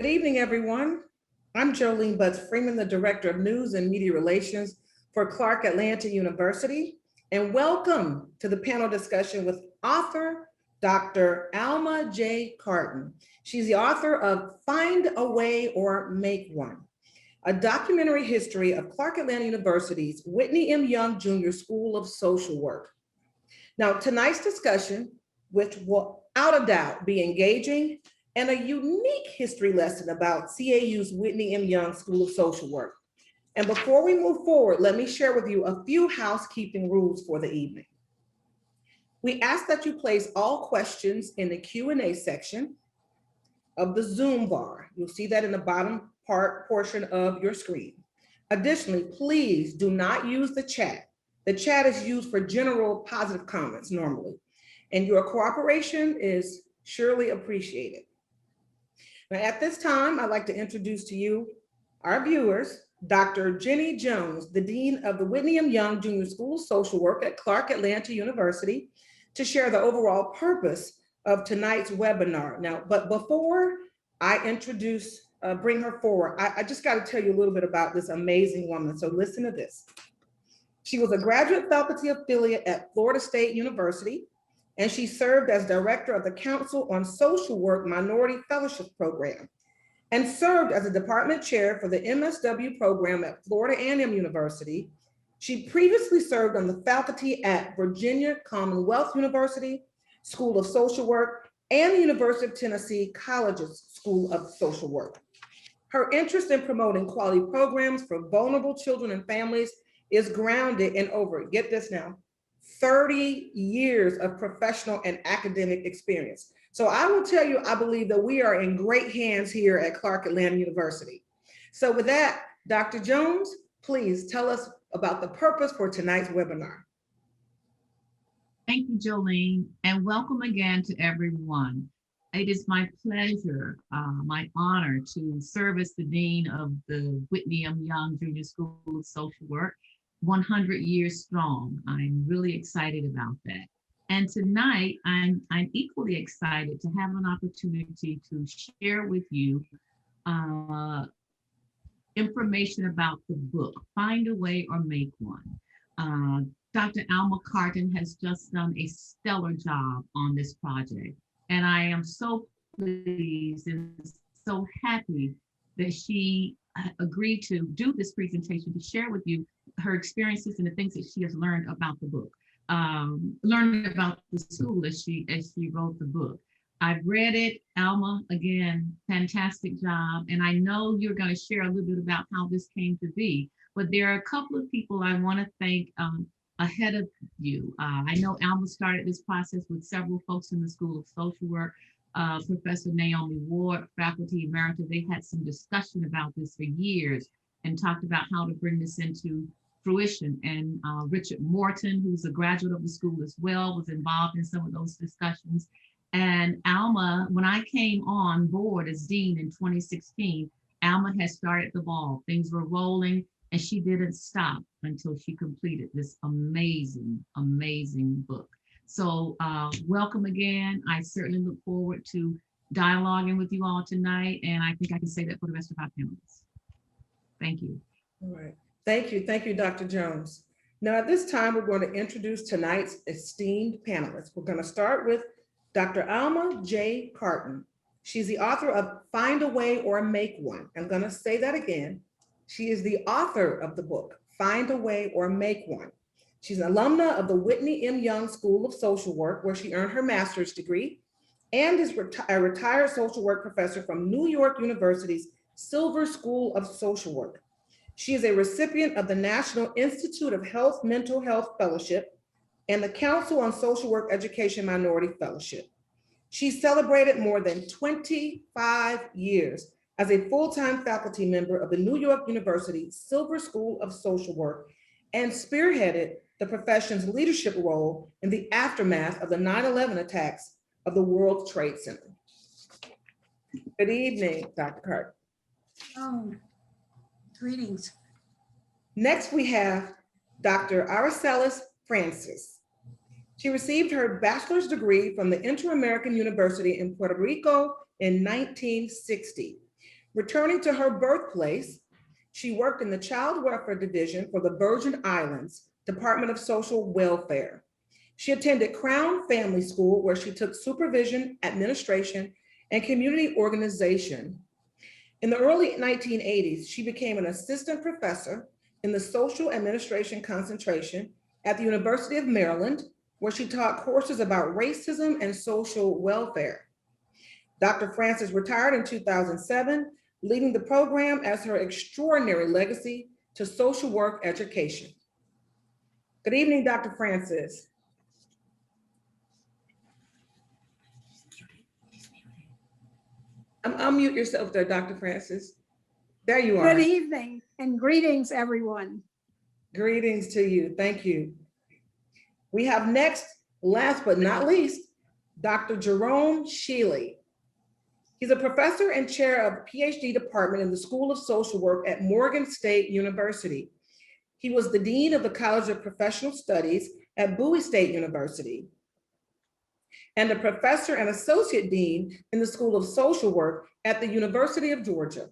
Good evening, everyone. I'm Jolene Butts Freeman, the Director of News and Media Relations for Clark Atlanta University, and welcome to the panel discussion with author Dr. Alma J. Carten. She's the author of Find a Way or Make One, a documentary history of Clark Atlanta University's Whitney M. Young Jr. School of Social Work. Now, tonight's discussion, which will without a doubt be engaging and a unique history lesson about CAU's Whitney M. Young School of Social Work. And before we move forward, let me share with you a few housekeeping rules for the evening. We ask that you place all questions in the Q&A section of the Zoom bar. You'll see that in the bottom portion of your screen. Additionally, please do not use the chat. The chat is used for general positive comments normally, and your cooperation is surely appreciated. Now, at this time, I'd like to introduce to you, our viewers, Dr. Jenny Jones, the Dean of the Whitney M. Young Jr. School of Social Work at Clark Atlanta University, to share the overall purpose of tonight's webinar. Now, but before I bring her forward, I just got to tell you a little bit about this amazing woman. So listen to this. She was a graduate faculty affiliate at Florida State University, and she served as director of the Council on Social Work Minority Fellowship Program, and served as a department chair for the MSW program at Florida A&M University. She previously served on the faculty at Virginia Commonwealth University School of Social Work and the University of Tennessee College's School of Social Work. Her interest in promoting quality programs for vulnerable children and families is grounded in over, get this now, 30 years of professional and academic experience. So I will tell you, I believe that we are in great hands here at Clark Atlanta University. So with that, Dr. Jones, please tell us about the purpose for tonight's webinar. Thank you, Jolene, and welcome again to everyone. It is my pleasure, my honor to serve as the Dean of the Whitney M. Young Jr. School of Social Work, 100 years strong. I'm really excited about that. And tonight, I'm equally excited to have an opportunity to share with you information about the book, Find a Way or Make One. Dr. Alma Carten has just done a stellar job on this project. And I am so pleased and so happy that she agreed to do this presentation to share with you her experiences and the things that she has learned about the book, learned about the school as she wrote the book. I've read it. Alma, again, fantastic job. And I know you're going to share a little bit about how this came to be, but there are a couple of people I want to thank ahead of you. I know Alma started this process with several folks in the School of Social Work. Professor Naomi Ward, faculty emerita, they had some discussion about this for years and talked about how to bring this into fruition. And Richard Morton, who's a graduate of the school as well, was involved in some of those discussions. And Alma, when I came on board as dean in 2016, Alma had started the ball. Things were rolling, and she didn't stop until she completed this amazing, amazing book. So welcome again. I certainly look forward to dialoguing with you all tonight, and I think I can say that for the rest of our panelists. Thank you. All right. Thank you, Dr. Jones. Now at this time, we're going to introduce tonight's esteemed panelists. We're going to start with Dr. Alma J. Carten. She's the author of Find a Way or Make One. I'm going to say that again. She is the author of the book, Find a Way or Make One. She's an alumna of the Whitney M. Young School of Social Work, where she earned her master's degree, and is a retired social work professor from New York University's Silver School of Social Work. She is a recipient of the National Institute of Health Mental Health Fellowship and the Council on Social Work Education Minority Fellowship. She celebrated more than 25 years as a full-time faculty member of the New York University Silver School of Social Work and spearheaded the profession's leadership role in the aftermath of the 9/11 attacks of the World Trade Center. Good evening, Dr. Carten. Oh, greetings. Next, we have Dr. Aracelis Francis. She received her bachelor's degree from the Inter-American University in Puerto Rico in 1960. Returning to her birthplace, she worked in the Child Welfare Division for the Virgin Islands Department of Social Welfare. She attended Crown Family School, where she took supervision, administration, and community organization. In the early 1980s, she became an assistant professor in the social administration concentration at the University of Maryland, where she taught courses about racism and social welfare. Dr. Francis retired in 2007, leading the program as her extraordinary legacy to social work education. Good evening, Dr. Francis. Unmute yourself there, Dr. Francis. There you are. Good evening and greetings, everyone. Greetings to you. Thank you. We have next, last but not least, Dr. Jerome Sheely. He's a professor and chair of the Ph.D. department in the School of Social Work at Morgan State University. He was the dean of the College of Professional Studies at Bowie State University and a professor and associate dean in the School of Social Work at the University of Georgia.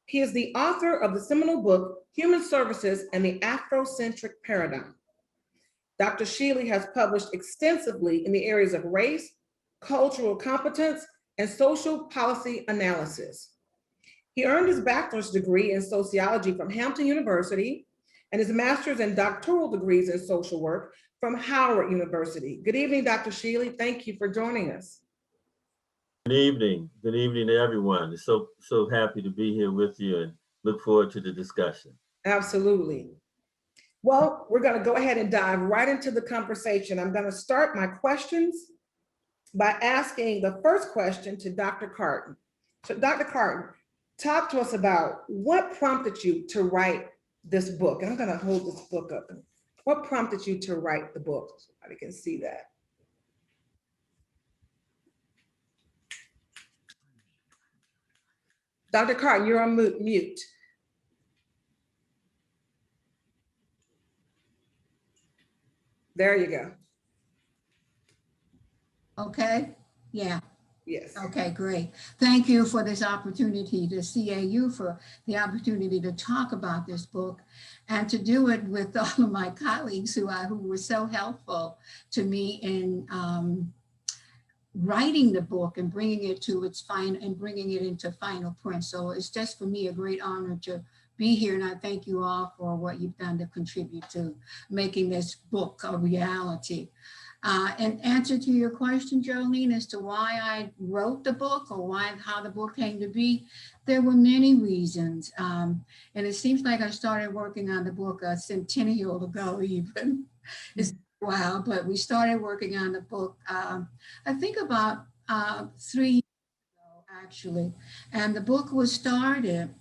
He is the author of the seminal book, Human Services and the Afrocentric Paradigm. Dr. Sheely has published extensively in the areas of race, cultural competence, and social policy analysis. He earned his bachelor's degree in sociology from Hampton University and his master's and doctoral degrees in social work from Howard University. Good evening, Dr. Sheely. Thank you for joining us. Good evening. Good evening to everyone. So happy to be here with you and look forward to the discussion. Absolutely. Well, we're going to go ahead and dive right into the conversation. I'm going to start my questions by asking the first question to Dr. Carten. So Dr. Carten, talk to us about what prompted you to write this book. And I'm going to hold this book up. What prompted you to write the book? So everybody can see that. Dr. Carten, you're on mute. There you go. Okay, yeah, Yes. okay, great. Thank you for this opportunity, to CAU for the opportunity to talk about this book and to do it with all of my colleagues who were so helpful to me in writing the book and bringing it to its bringing it into final print. So it's just for me a great honor to be here, and I thank you all for what you've done to contribute to making this book a reality. In answer to your question, Jolene, as to why I wrote the book or how the book came to be, there were many reasons. And it seems like I started working on the book a centennial ago even. It's a while, but we started working on the book, I think about 3 years ago, actually. And the book was started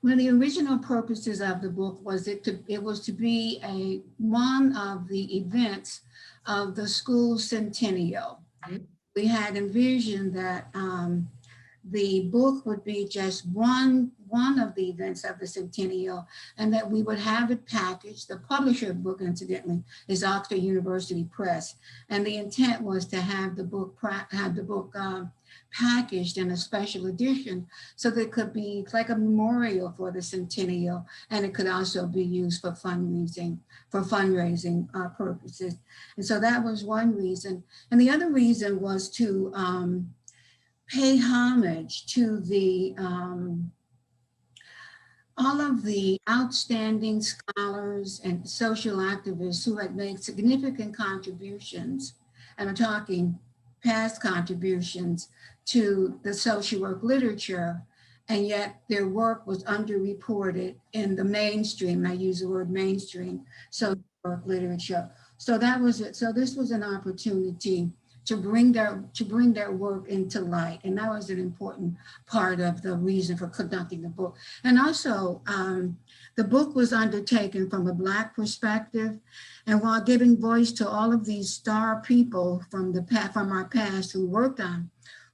when the original purposes of the book was it was to be one of the events of the school centennial. Mhm. We had envisioned that the book would be just one of the events of the centennial, and that we would have it packaged. The publisher of the book, incidentally, is Oxford University Press, and the intent was to have the book packaged in a special edition so that it could be like a memorial for the centennial, and it could also be used for fundraising purposes. And so that was one reason. And the other reason was to pay homage to the all of the outstanding scholars and social activists who had made significant contributions, and I'm talking past contributions, to the social work literature, and yet their work was underreported in the mainstream. I use the word mainstream social work literature. So that was it. So this was an opportunity to bring their work into light, and that was an important part of the reason for conducting the book. And also, the book was undertaken from a Black perspective, and while giving voice to all of these star people from our past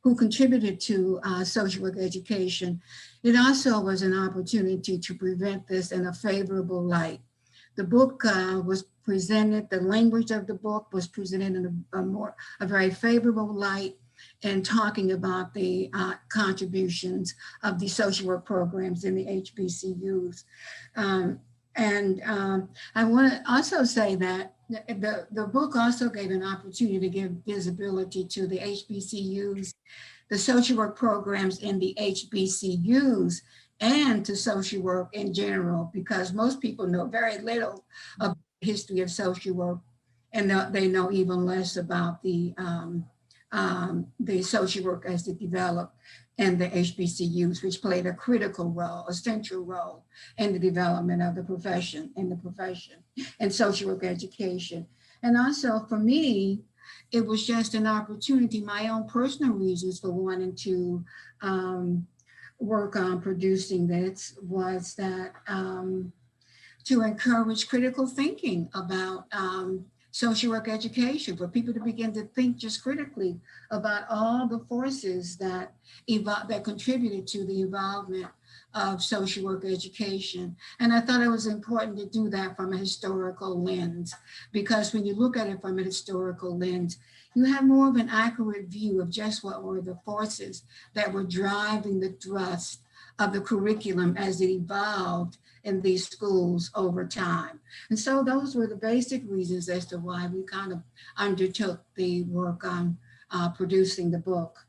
who contributed to social work education, it also was an opportunity to present this in a favorable light. The book was presented, the language of the book was presented in a very favorable light. in talking about the contributions of the social work programs in the HBCUs. I want to also say that the book also gave an opportunity to give visibility to the HBCUs, the social work programs in the HBCUs, and to social work in general, because most people know very little of the history of social work, and they know even less about the social work as it developed in the HBCUs, which played a critical role, a central role in the development of the profession, and social work education. And also for me, it was just an opportunity, my own personal reasons for wanting to work on producing this was that to encourage critical thinking about social work education, for people to begin to think just critically about all the forces that contributed to the involvement of social work education. And I thought it was important to do that from a historical lens, because when you look at it from a historical lens, you have more of an accurate view of just what were the forces that were driving the thrust of the curriculum as it evolved in these schools over time. And so those were the basic reasons as to why we kind of undertook the work on producing the book.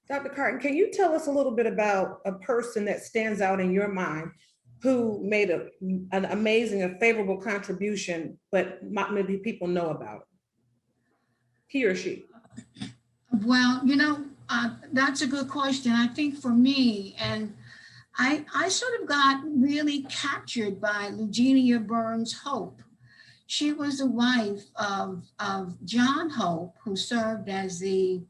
Dr. Carten, can you tell us a little bit about a person that stands out in your mind who made an amazing, a favorable contribution, but not many people know about? He or she? Well, that's a good question. I think for me, and I sort of got really captured by Eugenia Burns Hope. She was the wife of John Hope, who served as the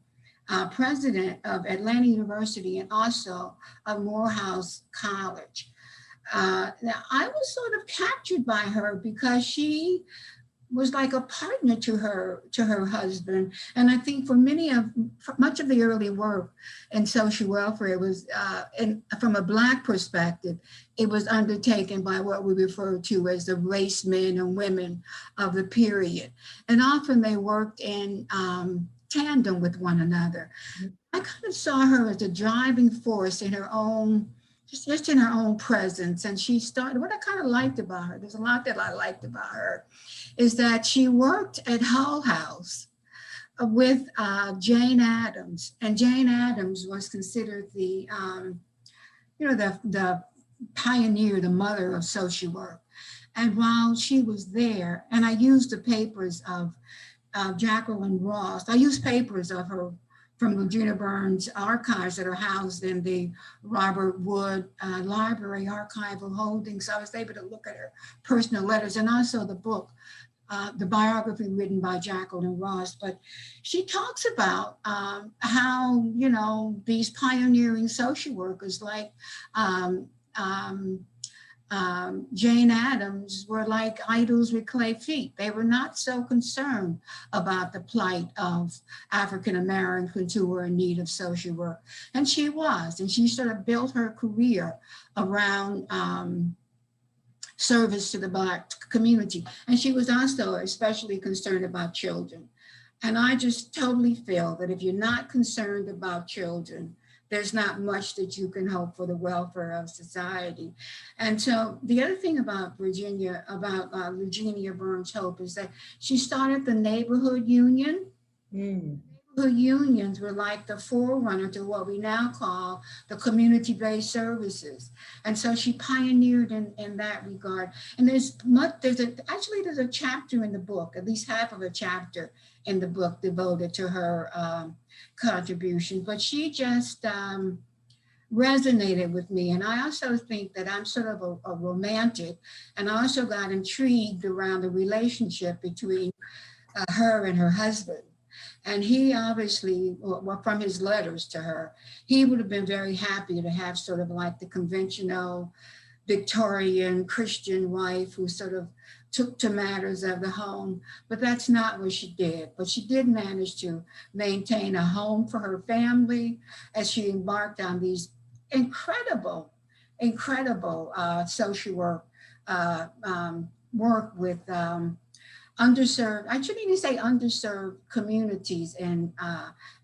president of Atlanta University and also of Morehouse College. Now, I was sort of captured by her because she was like a partner to her husband. And I think for much of the early work in social welfare was, from a Black perspective, it was undertaken by what we refer to as the race men and women of the period. And often they worked in tandem with one another. I kind of saw her as a driving force in her own, just in her own presence. And she started, what I kind of liked about her, there's a lot that I liked about her, is that she worked at Hull House with Jane Addams. And Jane Addams was considered the pioneer, the mother of social work. And while she was there, and I used the papers of Jacqueline Ross, I used papers of her from Eugenia Burns archives that are housed in the Robert Wood Library Archival Holdings. So I was able to look at her personal letters and also the book, the biography written by Jacqueline Ross. But she talks about how, these pioneering social workers like Jane Addams were like idols with clay feet. They were not so concerned about the plight of African Americans who were in need of social work. And she was, and she sort of built her career around service to the Black community. And she was also especially concerned about children. And I just totally feel that if you're not concerned about children, there's not much that you can hope for the welfare of society. And so the other thing about Eugenia Burns Hope is that she started the neighborhood union. Neighborhood unions were like the forerunner to what we now call the community-based services. And so she pioneered in that regard. And there's a chapter in the book, at least half of a chapter in the book devoted to her contribution, but she just resonated with me. And I also think that I'm sort of a romantic, and I also got intrigued around the relationship between her and her husband. And he obviously, well, from his letters to her, he would have been very happy to have sort of like the conventional Victorian Christian wife who sort of took to matters of the home, but that's not what she did. But she did manage to maintain a home for her family as she embarked on these incredible social work, work with underserved, I shouldn't even say underserved communities in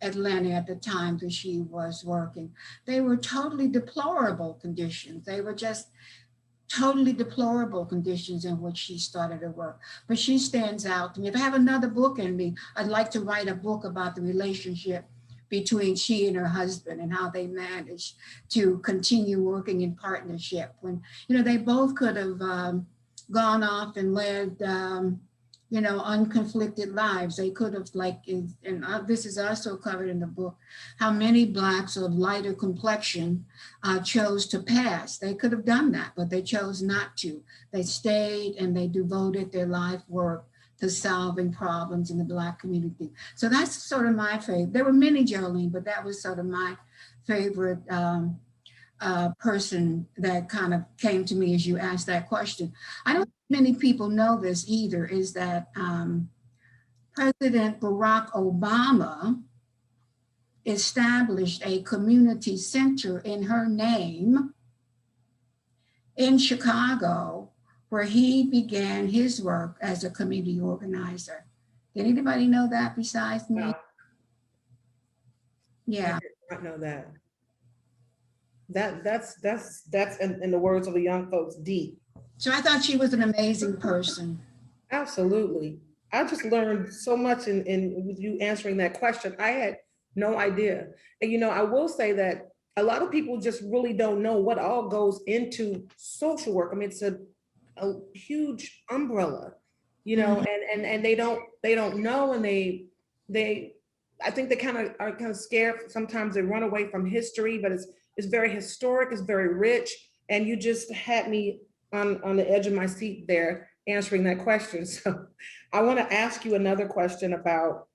Atlanta at the time that she was working. They were totally deplorable conditions. They were just totally deplorable conditions in which she started her work. But she stands out to me. If I have another book in me, I'd like to write a book about the relationship between she and her husband and how they managed to continue working in partnership when, they both could have gone off and led unconflicted lives. They could have, this is also covered in the book, how many Blacks of lighter complexion chose to pass. They could have done that, but they chose not to. They stayed and they devoted their life work to solving problems in the Black community. So that's sort of my favorite. There were many, Jolene, but that was sort of my favorite person that kind of came to me as you asked that question. I don't think many people know this either, is that President Barack Obama established a community center in her name in Chicago, where he began his work as a community organizer. Did anybody know that besides me? No. Yeah. I did not know that. That's in the words of the young folks, deep. So I thought she was an amazing person. Absolutely. I just learned so much in with you answering that question. I had no idea. And I will say that a lot of people just really don't know what all goes into social work. I mean, it's a huge umbrella, and they don't know, and they I think they are kind of scared. Sometimes they run away from history, but it's very historic, it's very rich. And you just had me on the edge of my seat there answering that question. So I want to ask you another question about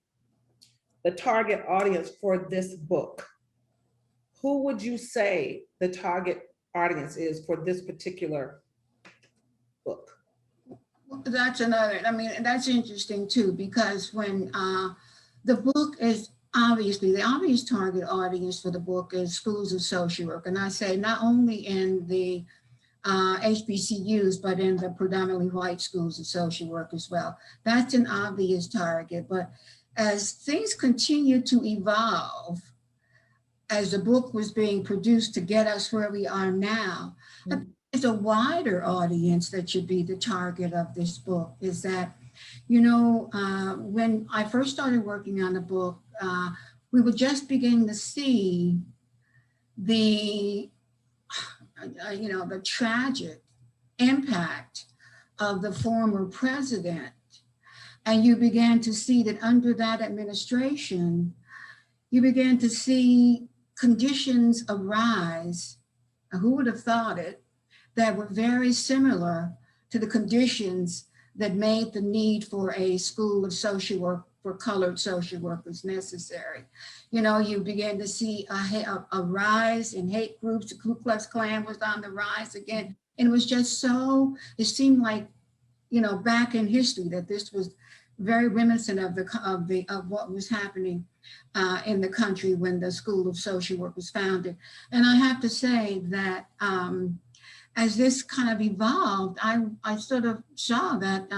the target audience for this book. Who would you say the target audience is for this particular book? That's that's interesting too, because when the book is the obvious target audience for the book is schools of social work. And I say not only in the HBCUs, but in the predominantly white schools of social work as well. That's an obvious target. But as things continue to evolve, as the book was being produced to get us where we are now, there's a wider audience that should be the target of this book. Is that, when I first started working on the book, we were just beginning to see the tragic impact of the former president. And you began to see that under that administration, you began to see conditions arise, who would have thought it, that were very similar to the conditions that made the need for a school of social work for colored social workers necessary. You began to see a rise in hate groups. The Ku Klux Klan was on the rise again. And it was just it seemed like, back in history, that this was very reminiscent of what was happening in the country when the School of Social Work was founded. And I have to say that as this kind of evolved, I sort of saw that,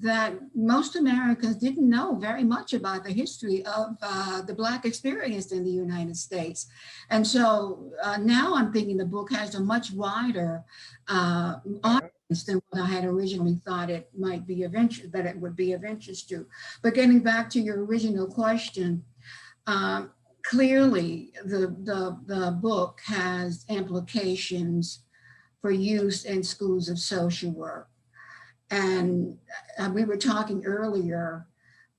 that most Americans didn't know very much about the history of the Black experience in the United States. And so now I'm thinking the book has a much wider audience than what I had originally thought it might be of interest, that it would be of interest to. But getting back to your original question, clearly the book has implications for use in schools of social work. And we were talking earlier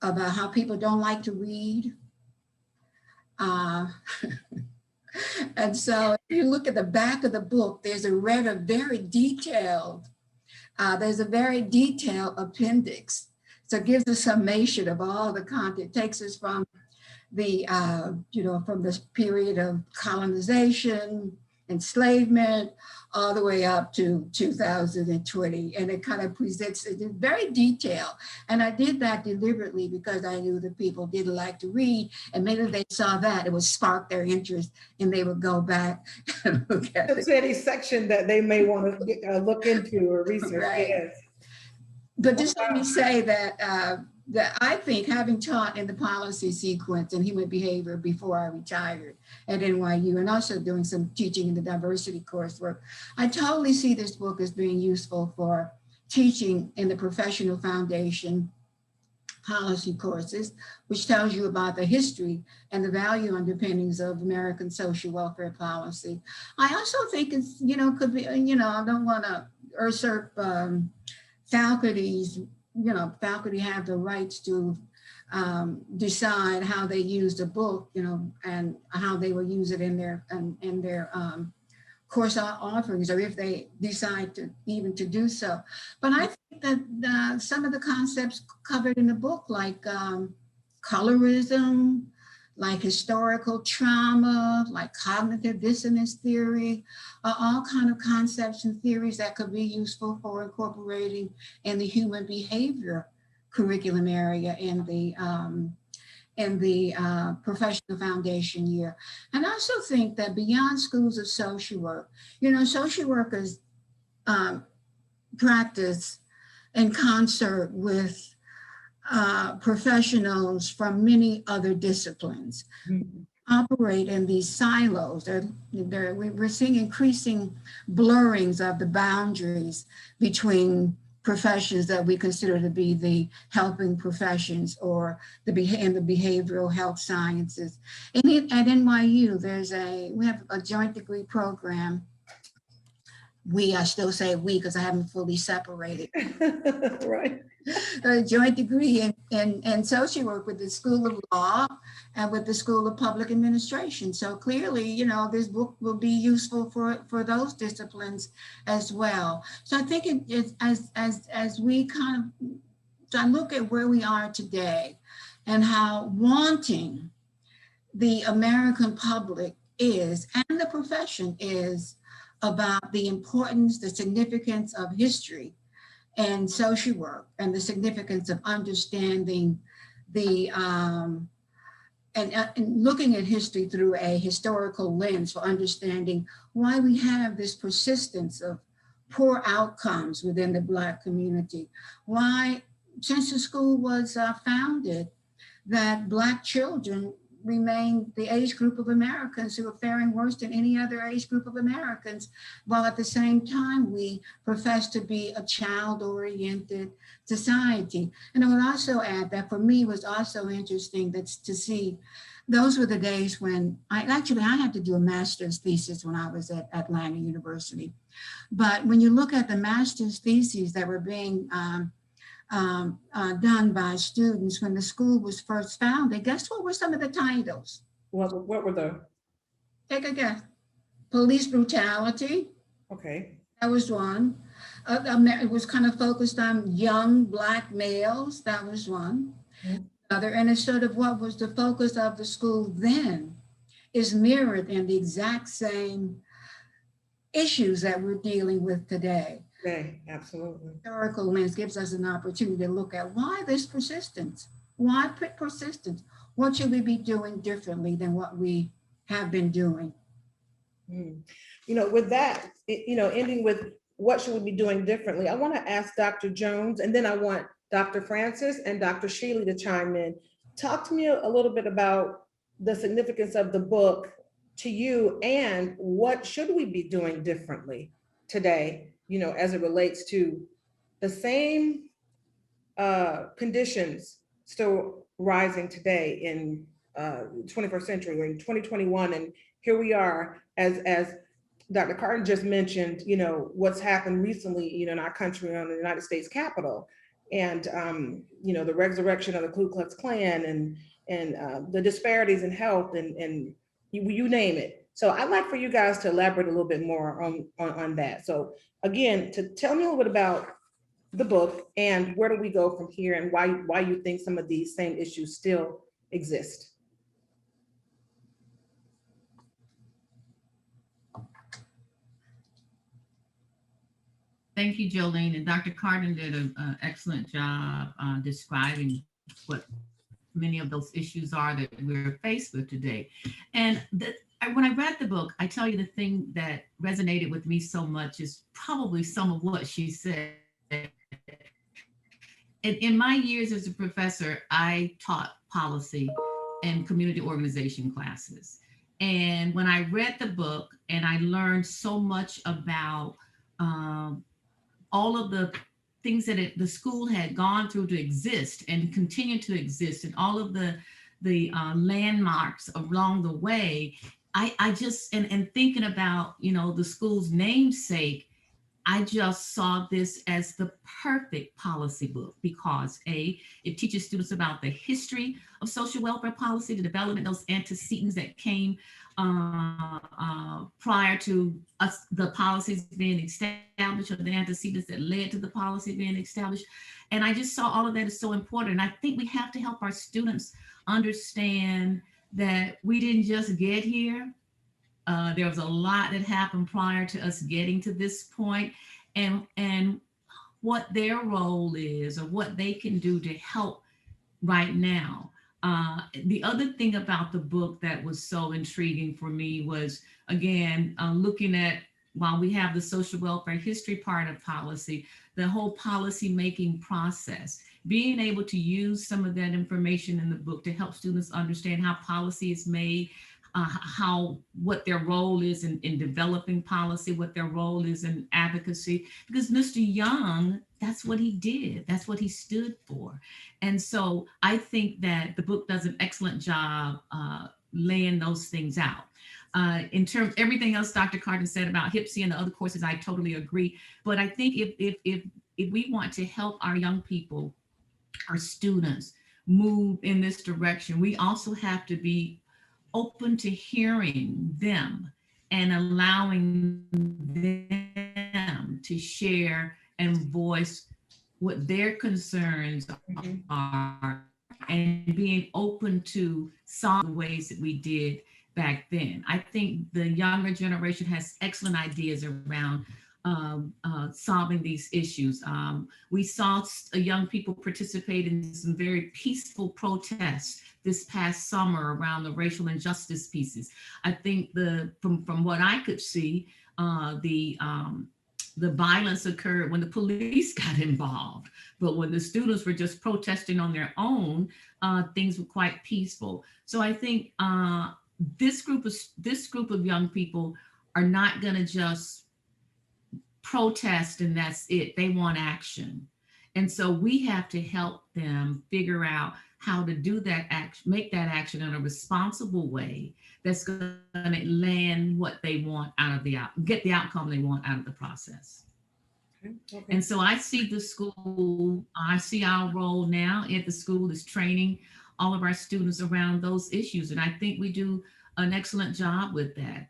about how people don't like to read. And so if you look at the back of the book, there's a very detailed appendix. So it gives a summation of all the content. It takes us from from this period of colonization, enslavement, all the way up to 2020. And it kind of presents it in very detailed. And I did that deliberately because I knew that people didn't like to read. And maybe they saw that, it would spark their interest and they would go back and look at it. It's any section that they may want to look into or research. Right. Yes. But just let me say that that I think, having taught in the policy sequence in human behavior before I retired at NYU, and also doing some teaching in the diversity coursework, I totally see this book as being useful for teaching in the professional foundation policy courses, which tells you about the history and the value underpinnings of American social welfare policy. I also think it's, could be, I don't want to usurp faculty's, faculty have the rights to decide how they use the book, and how they will use it in their course offerings, or if they decide to even to do so. But I think that some of the concepts covered in the book, like colorism, like historical trauma, like cognitive dissonance theory, are all kind of concepts and theories that could be useful for incorporating in the human behavior curriculum area in the professional foundation year. And I also think that beyond schools of social work, social workers practice in concert with professionals from many other disciplines, operate in these silos. We're seeing increasing blurrings of the boundaries between professions that we consider to be the helping professions, or in the behavioral health sciences. And at NYU, we have a joint degree program. I still say we because I haven't fully separated. Right. A joint degree in social work with the School of Law and with the School of Public Administration. So clearly, this book will be useful for those disciplines as well. So I think as we I look at where we are today and how wanting the American public is, and the profession is, about the importance, the significance of history and social work, and the significance of understanding and looking at history through a historical lens for understanding why we have this persistence of poor outcomes within the Black community. Why, since the school was founded, that Black children remain the age group of Americans who are faring worse than any other age group of Americans, while at the same time we profess to be a child-oriented society. And I would also add that for me, it was also interesting to see, those were the days when I had to do a master's thesis when I was at Atlanta University. But when you look at the master's theses that were being done by students when the school was first founded, guess what were some of the titles? What were the? Take a guess. Police brutality. Okay. That was one. It was kind of focused on young Black males. That was one. Other, and it's sort of what was the focus of the school then is mirrored in the exact same issues that we're dealing with today. Okay, absolutely. Historical lens gives us an opportunity to look at why this persistence? Why persistence? What should we be doing differently than what we have been doing? With that, ending with what should we be doing differently, I want to ask Dr. Jones, and then I want Dr. Francis and Dr. Shealy to chime in. Talk to me a little bit about the significance of the book to you, and what should we be doing differently today, as it relates to the same conditions still rising today in 21st century, or in 2021. And here we are, as Dr. Carten just mentioned, what's happened recently, in our country, on the United States Capitol, and the resurrection of the Ku Klux Klan, and the disparities in health, and you name it. So I'd like for you guys to elaborate a little bit more on that. So again, to tell me a little bit about the book and where do we go from here, and why you think some of these same issues still exist. Thank you, Jolene. And Dr. Carten did an excellent job describing what many of those issues are that we're faced with today. And when I read the book, I tell you, the thing that resonated with me so much is probably some of what she said. in my years as a professor, I taught policy and community organization classes. And when I read the book and I learned so much about um, all of the things that the school had gone through to exist and continue to exist, and all of the landmarks along the way, I just and thinking about the school's namesake, I just saw this as the perfect policy book because it teaches students about the history of social welfare policy, the development, those antecedents that came prior to us, the policies being established, or the antecedents that led to the policy being established. And I just saw all of that is so important. And I think we have to help our students understand that we didn't just get here. There was a lot that happened prior to us getting to this point, and what their role is or what they can do to help right now. The other thing about the book that was so intriguing for me was, again, looking at, while we have the social welfare history part of policy, the whole policy making process, being able to use some of that information in the book to help students understand how policy is made, what their role is in developing policy, what their role is in advocacy, because Mr. Young, that's what he did. That's what he stood for. And so I think that the book does an excellent job laying those things out. In terms, everything else Dr. Carten said about HIPSI and the other courses, I totally agree. But I think if we want to help our young people, our students, move in this direction, we also have to be open to hearing them and allowing them to share and voice what their concerns are, and being open to solve the ways that we did back then. I think the younger generation has excellent ideas around solving these issues. We saw young people participate in some very peaceful protests this past summer around the racial injustice pieces. I think from what I could see, the violence occurred when the police got involved, but when the students were just protesting on their own, things were quite peaceful. So I think this group of young people are not going to just protest and that's it. They want action. And so we have to help them figure out how to do that action, make that action in a responsible way that's going to land what they want out of get the outcome they want out of the process. Okay. And so I see the school, I see our role now at the school is training all of our students around those issues. And I think we do an excellent job with that,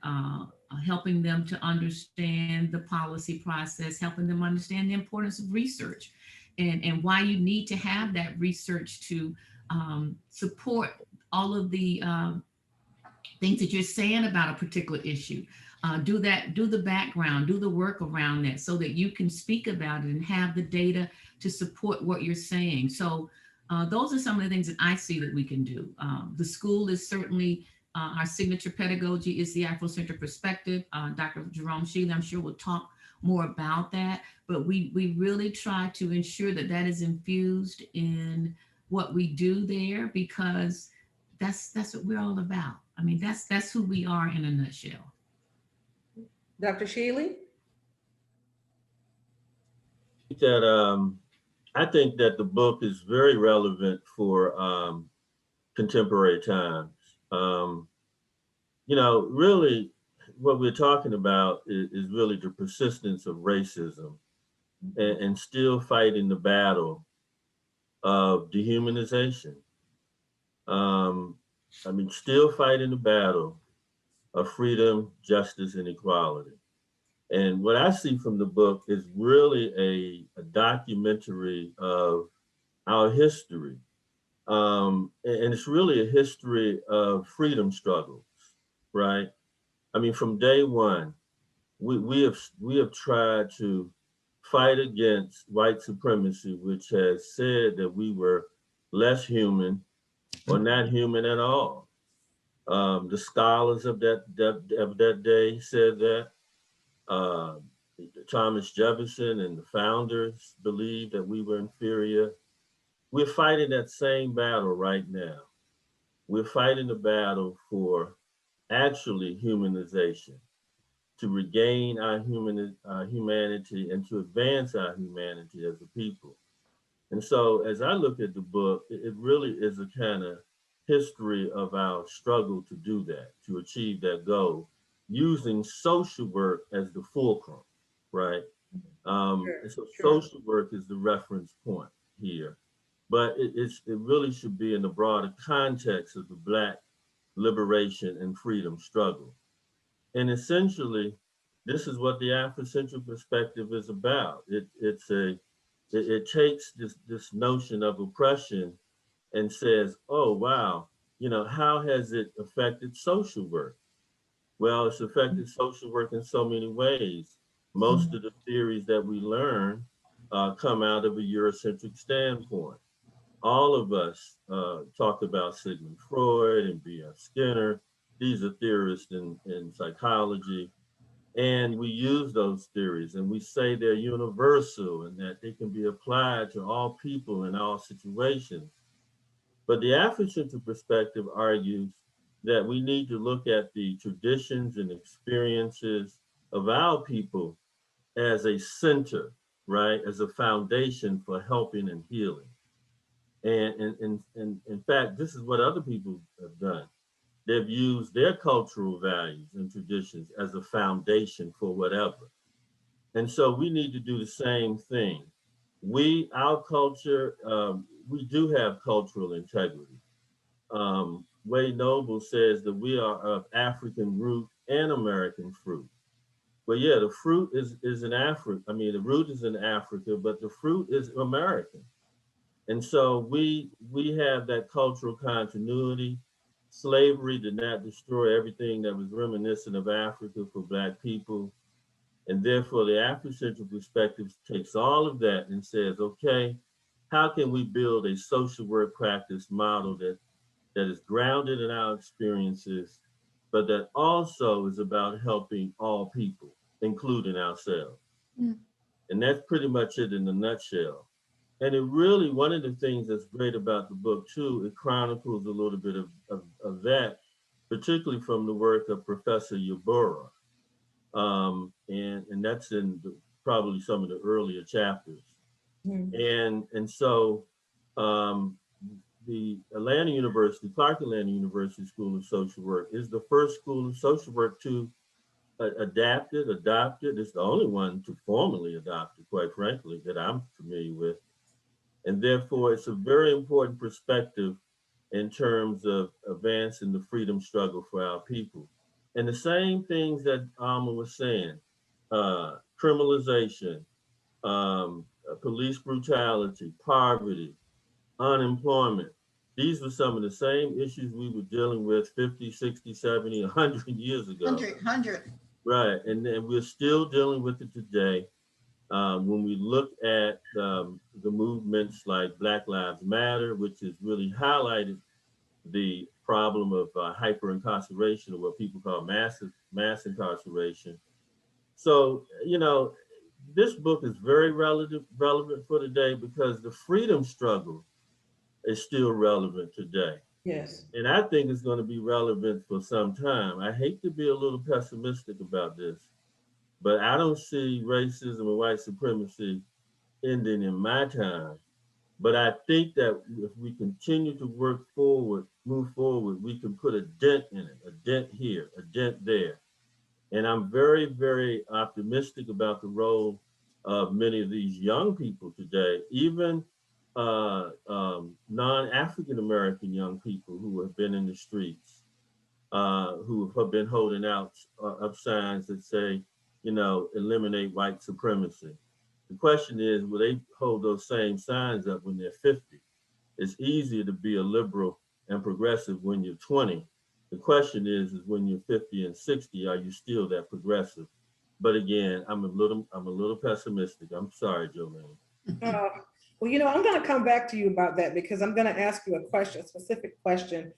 helping them to understand the policy process, helping them understand the importance of research and why you need to have that research to support all of the things that you're saying about a particular issue. Do the background, do the work around that so that you can speak about it and have the data to support what you're saying. So those are some of the things that I see that we can do. The school is certainly, our signature pedagogy is the Afrocentric perspective. Dr. Jerome Shealy, I'm sure, will talk more about that, but we really try to ensure that that is infused in what we do there, because that's what we're all about. I mean, that's who we are in a nutshell. Dr. Shealy? I think that the book is very relevant for contemporary times. Really what we're talking about is really the persistence of racism and still fighting the battle of dehumanization. Still fighting the battle of freedom, justice, and equality. And what I see from the book is really a documentary of our history. And it's really a history of freedom struggles, right? I mean, from day one, we have tried to fight against white supremacy, which has said that we were less human or not human at all. The scholars of that day said that. Thomas Jefferson and the founders believed that we were inferior. we're fighting that same battle right now. We're fighting the battle for actually humanization, to regain our humanity and to advance our humanity as a people. And so as I look at the book, it really is a kind of history of our struggle to do that, to achieve that goal, using social work as the fulcrum, right? And so Sure. social work is the reference point here, but it really should be in the broader context of the Black liberation and freedom struggle. And essentially, this is what the Afrocentric perspective is about. It takes this notion of oppression and says, oh wow, how has it affected social work? Well, it's affected social work in so many ways. Most of the theories that we learn come out of a Eurocentric standpoint. All of us talk about Sigmund Freud and B.F. Skinner. These are theorists in psychology. And we use those theories and we say they're universal and that they can be applied to all people in all situations. But the Afrocentric perspective argues that we need to look at the traditions and experiences of our people as a center, right? As a foundation for helping and healing. And in fact, this is what other people have done. They've used their cultural values and traditions as a foundation for whatever. And so we need to do the same thing. Our culture, we do have cultural integrity. Wade Noble says that we are of African root and American fruit. Well, yeah, the fruit is in Africa. I mean, the root is in Africa, but the fruit is American. And so we have that cultural continuity. Slavery did not destroy everything that was reminiscent of Africa for Black people. And therefore, the Afrocentric perspective takes all of that and says, okay, how can we build a social work practice model that is grounded in our experiences, but that also is about helping all people, including ourselves? Mm. And that's pretty much it in a nutshell. And it really, one of the things that's great about the book too, it chronicles a little bit of that, particularly from the work of Professor Yabura. And that's in probably some of the earlier chapters. And so um, the Atlanta University, Clark Atlanta University School of Social Work is the first school of social work to adopted. It's the only one to formally adopt it, quite frankly, that I'm familiar with. And therefore, it's a very important perspective in terms of advancing the freedom struggle for our people. And the same things that Alma was saying, criminalization, police brutality, poverty, unemployment. These were some of the same issues we were dealing with 50, 60, 70, 100 years ago. 100. Right, and we're still dealing with it today. When we look at the movements like Black Lives Matter, which has really highlighted the problem of hyper incarceration, or what people call mass incarceration. So, this book is very relevant for today because the freedom struggle is still relevant today. Yes. And I think it's going to be relevant for some time. I hate to be a little pessimistic about this, but I don't see racism and white supremacy ending in my time. But I think that if we continue to move forward, we can put a dent in it, a dent here, a dent there. And I'm very, very optimistic about the role of many of these young people today, even non-African American young people who have been in the streets, who have been holding out up signs that say, eliminate white supremacy. The question is, will they hold those same signs up when they're 50? It's easier to be a liberal and progressive when you're 20. The question is when you're 50 and 60, are you still that progressive? But again, I'm a little pessimistic. I'm sorry, Jolene. Well, I'm going to come back to you about that because I'm going to ask you a specific question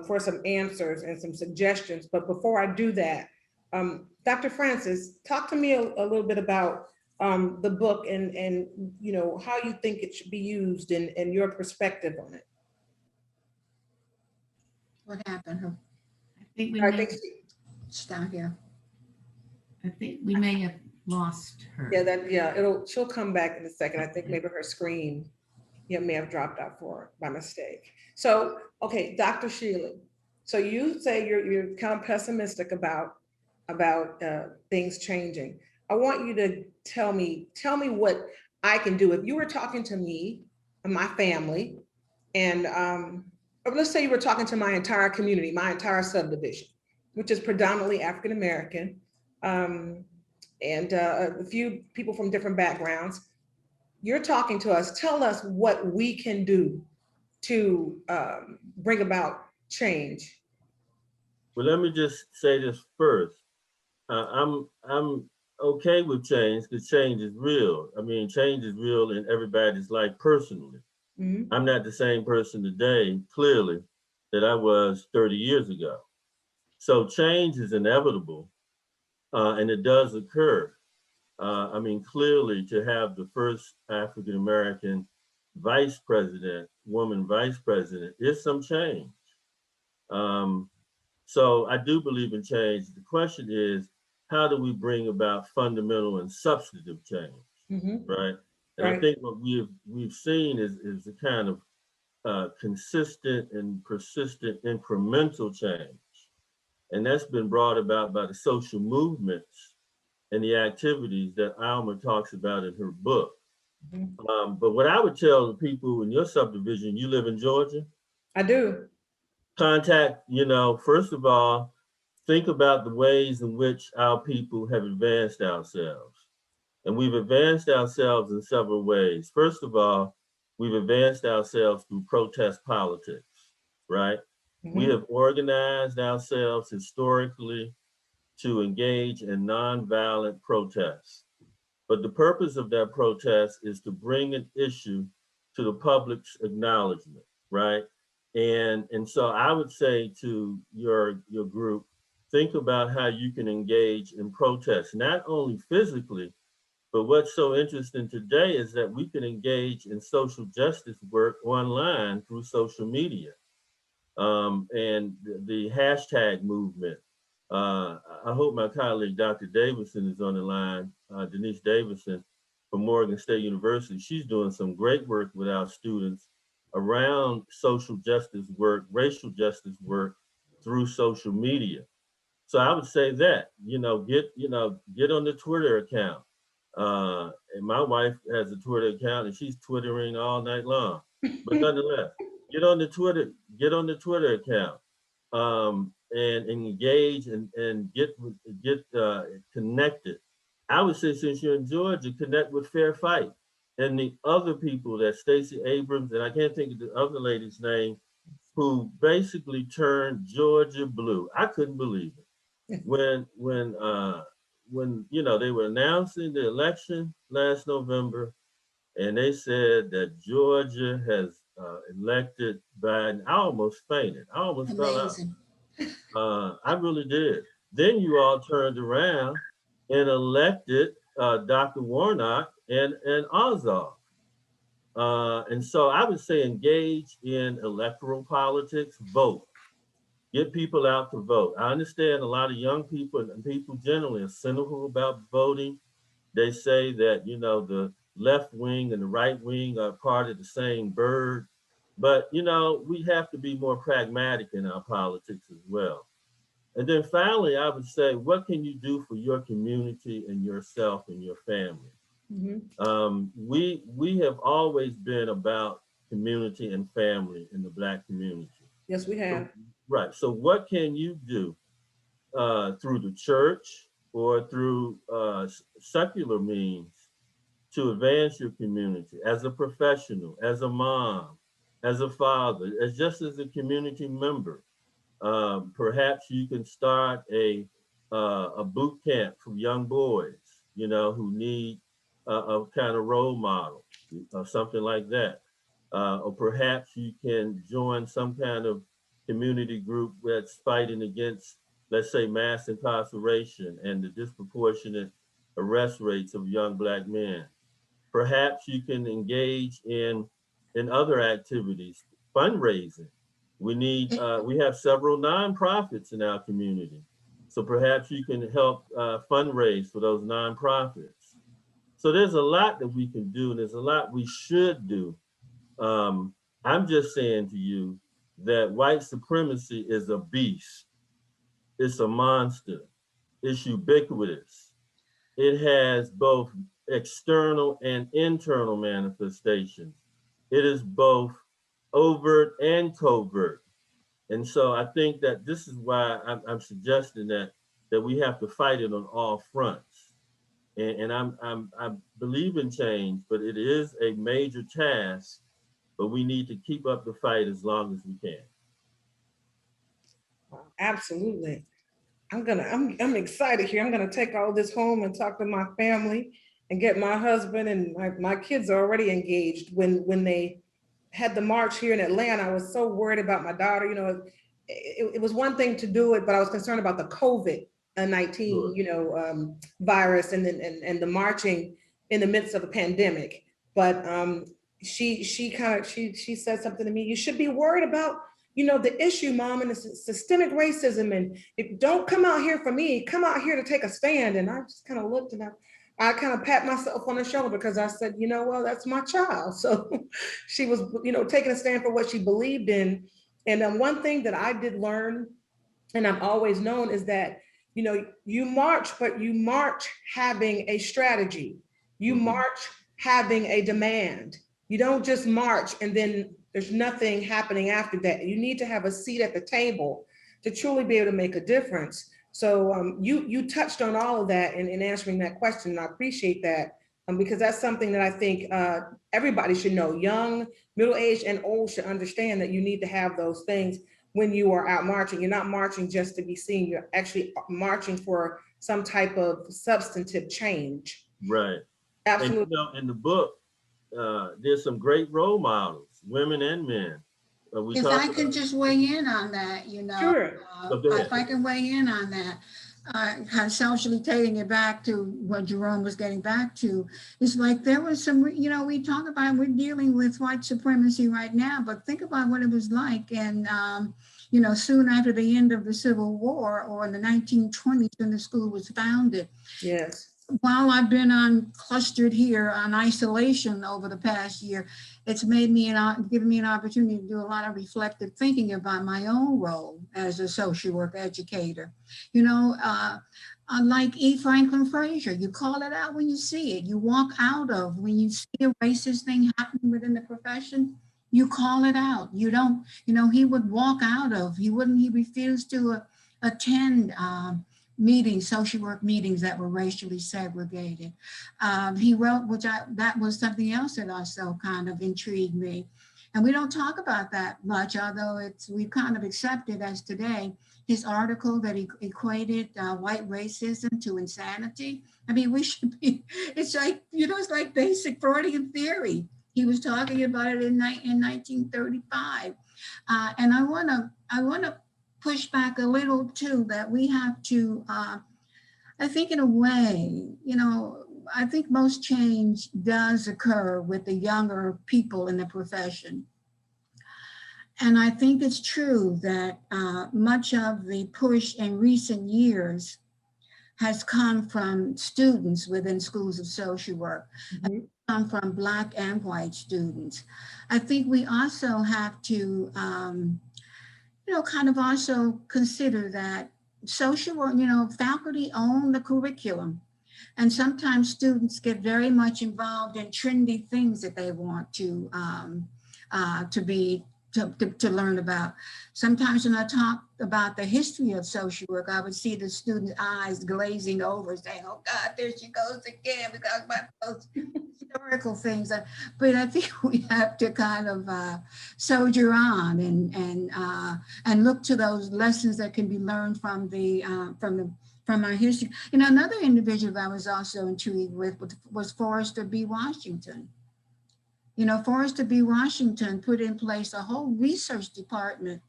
for some answers and some suggestions. But before I do that, Dr. Francis, talk to me a little bit about the book and you know, how you think it should be used and your perspective on it. What happened? Her, I think we I may, think, she's down here. I think we may have lost her. yeah, she'll come back in a second. I think maybe her screen, yeah, may have dropped out by mistake. So, okay, Dr. Sheila, so you say you're kind of pessimistic about things changing. I want you to tell me what I can do. If you were talking to me and my family, and or let's say you were talking to my entire community, my entire subdivision, which is predominantly African American, and a few people from different backgrounds. You're talking to us. Tell us what we can do to bring about change. Well, let me just say this first. I'm okay with change because change is real. I mean, change is real in everybody's life personally. Mhm. I'm not the same person today, clearly, that I was 30 years ago. So change is inevitable, and it does occur. I mean, clearly, to have the first African American vice president, woman vice president, is some change. Um, so I do believe in change. The question is, how do we bring about fundamental and substantive change, Mhm. right? And I Right. think what we've seen is a kind of consistent and persistent incremental change, and that's been brought about by the social movements and the activities that Alma talks about in her book. Mhm. But what I would tell the people in your subdivision, you live in Georgia, I do. contact, first of all, think about the ways in which our people have advanced ourselves. And we've advanced ourselves in several ways. First of all, we've advanced ourselves through protest politics, right? We Mhm. have organized ourselves historically to engage in nonviolent protests. But the purpose of that protest is to bring an issue to the public's acknowledgement, right? And so I would say to your group, think about how you can engage in protest, not only physically, but what's so interesting today is that we can engage in social justice work online through social media, and the hashtag movement. I hope my colleague, Dr. Davidson, is on the line, Denise Davidson from Morgan State University. She's doing some great work with our students around social justice work, racial justice work through social media. So I would say that, get on the Twitter account. And my wife has a Twitter account and she's Twittering all night long. But nonetheless, get on the Twitter account, and engage and get connected. I would say since you're in Georgia, connect with Fair Fight and the other people that Stacey Abrams, and I can't think of the other lady's name, who basically turned Georgia blue. I couldn't believe it when they were announcing the election last November, and they said that Georgia has elected Biden. I almost fainted. I almost fell out. Amazing. I really did. Then you all turned around and elected Dr. Warnock and Ossoff. And so I would say engage in electoral politics, vote. Get people out to vote. I understand a lot of young people and people generally are cynical about voting. They say that, the left wing and the right wing are part of the same bird. But, we have to be more pragmatic in our politics as well. And then finally, I would say, what can you do for your community and yourself and your family? Mhm. We have always been about community and family in the Black community. Yes, we So, have. right. So, what can you do through the church or through secular means to advance your community as a professional, as a mom, as a father, as just as a community member? Perhaps you can start a boot camp for young boys, who need a kind of role model, or something like that. Or perhaps you can join some kind of community group that's fighting against, let's say, mass incarceration and the disproportionate arrest rates of young Black men. Perhaps you can engage in other activities, fundraising. We have several nonprofits in our community. So perhaps you can help fundraise for those nonprofits. So there's a lot that we can do, and there's a lot we should do. I'm just saying to you that white supremacy is a beast. It's a monster. It's ubiquitous. It has both external and internal manifestations. It is both overt and covert. And so I think that this is why I'm suggesting that we have to fight it on all fronts. And I believe in change, but it is a major task. But we need to keep up the fight as long as we can. Absolutely. I'm excited here. I'm gonna take all this home and talk to my family and get my husband, and my kids are already engaged. When they had the march here in Atlanta, I was so worried about my daughter. You know, it was one thing to do it, but I was concerned about the COVID-19, Sure. virus, and then and the marching in the midst of a pandemic. But she said something to me. You should be worried about, the issue, Mom, and the systemic racism. And if don't come out here for me, come out here to take a stand. And I just kind of looked, and I kind of pat myself on the shoulder, because I said, well, that's my child. So she was, taking a stand for what she believed in. And one thing that I did learn, and I've always known, is that, you march, but you march having a strategy. You march having a demand. You don't just march and then there's nothing happening after that. You need to have a seat at the table to truly be able to make a difference. So you touched on all of that in answering that question, and I appreciate that, because that's something that I think everybody should know. Young, middle-aged, and old should understand that you need to have those things when you are out marching. You're not marching just to be seen. You're actually marching for some type of substantive change. Right. Absolutely. And in the book, there's some great role models, women and men. If I could just weigh in on that, Sure. if I can weigh in on that, kind of socially taking it back to what Jerome was getting back to, it's like there was some, we talk about, we're dealing with white supremacy right now, but think about what it was like. And, soon after the end of the Civil War, or in the 1920s when the school was founded. Yes. While I've been clustered here on isolation over the past year, it's made me given me an opportunity to do a lot of reflective thinking about my own role as a social work educator. Like E. Franklin Frazier, you call it out when you see it. You walk out of, when you see a racist thing happening within the profession, you call it out. You don't, he would walk out of, he refused to attend meetings, social work meetings that were racially segregated. He wrote, that was something else that also kind of intrigued me. And we don't talk about that much, although we've kind of accepted as today, his article that he equated white racism to insanity. I mean, we should be, it's like, it's like basic Freudian theory. He was talking about it in 1935. And I wanna push back a little too, that we have to, I think in a way, I think most change does occur with the younger people in the profession. And I think it's true that much of the push in recent years has come from students within schools of social work, come from Black and white students. I think we also have to, kind of also consider that social work, faculty own the curriculum. And sometimes students get very much involved in trendy things that they want to learn about. Sometimes when I talk about the history of social work, I would see the students' eyes glazing over, saying, "Oh God, there she goes again. We talk about those historical things." But I think we have to kind of soldier on and look to those lessons that can be learned from our history. Another individual that I was also intrigued with was Forrester B. Washington. Forrester B. Washington put in place a whole research department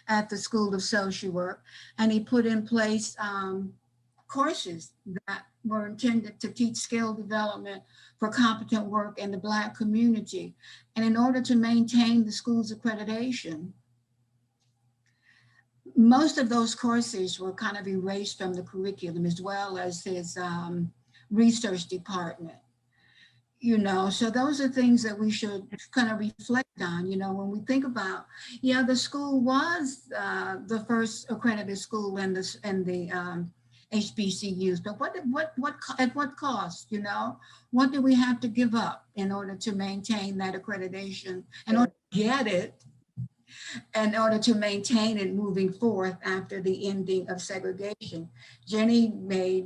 at the School of Social Work, and he put in place courses that were intended to teach skill development for competent work in the Black community. And in order to maintain the school's accreditation, most of those courses were kind of erased from the curriculum, as well as his research department. So those are things that we should kind of reflect on, when we think about, the school was the first accredited school in the HBCUs, but at what cost, what do we have to give up in order to maintain that accreditation, in order to get it, in order to maintain it moving forth after the ending of segregation? Jenny may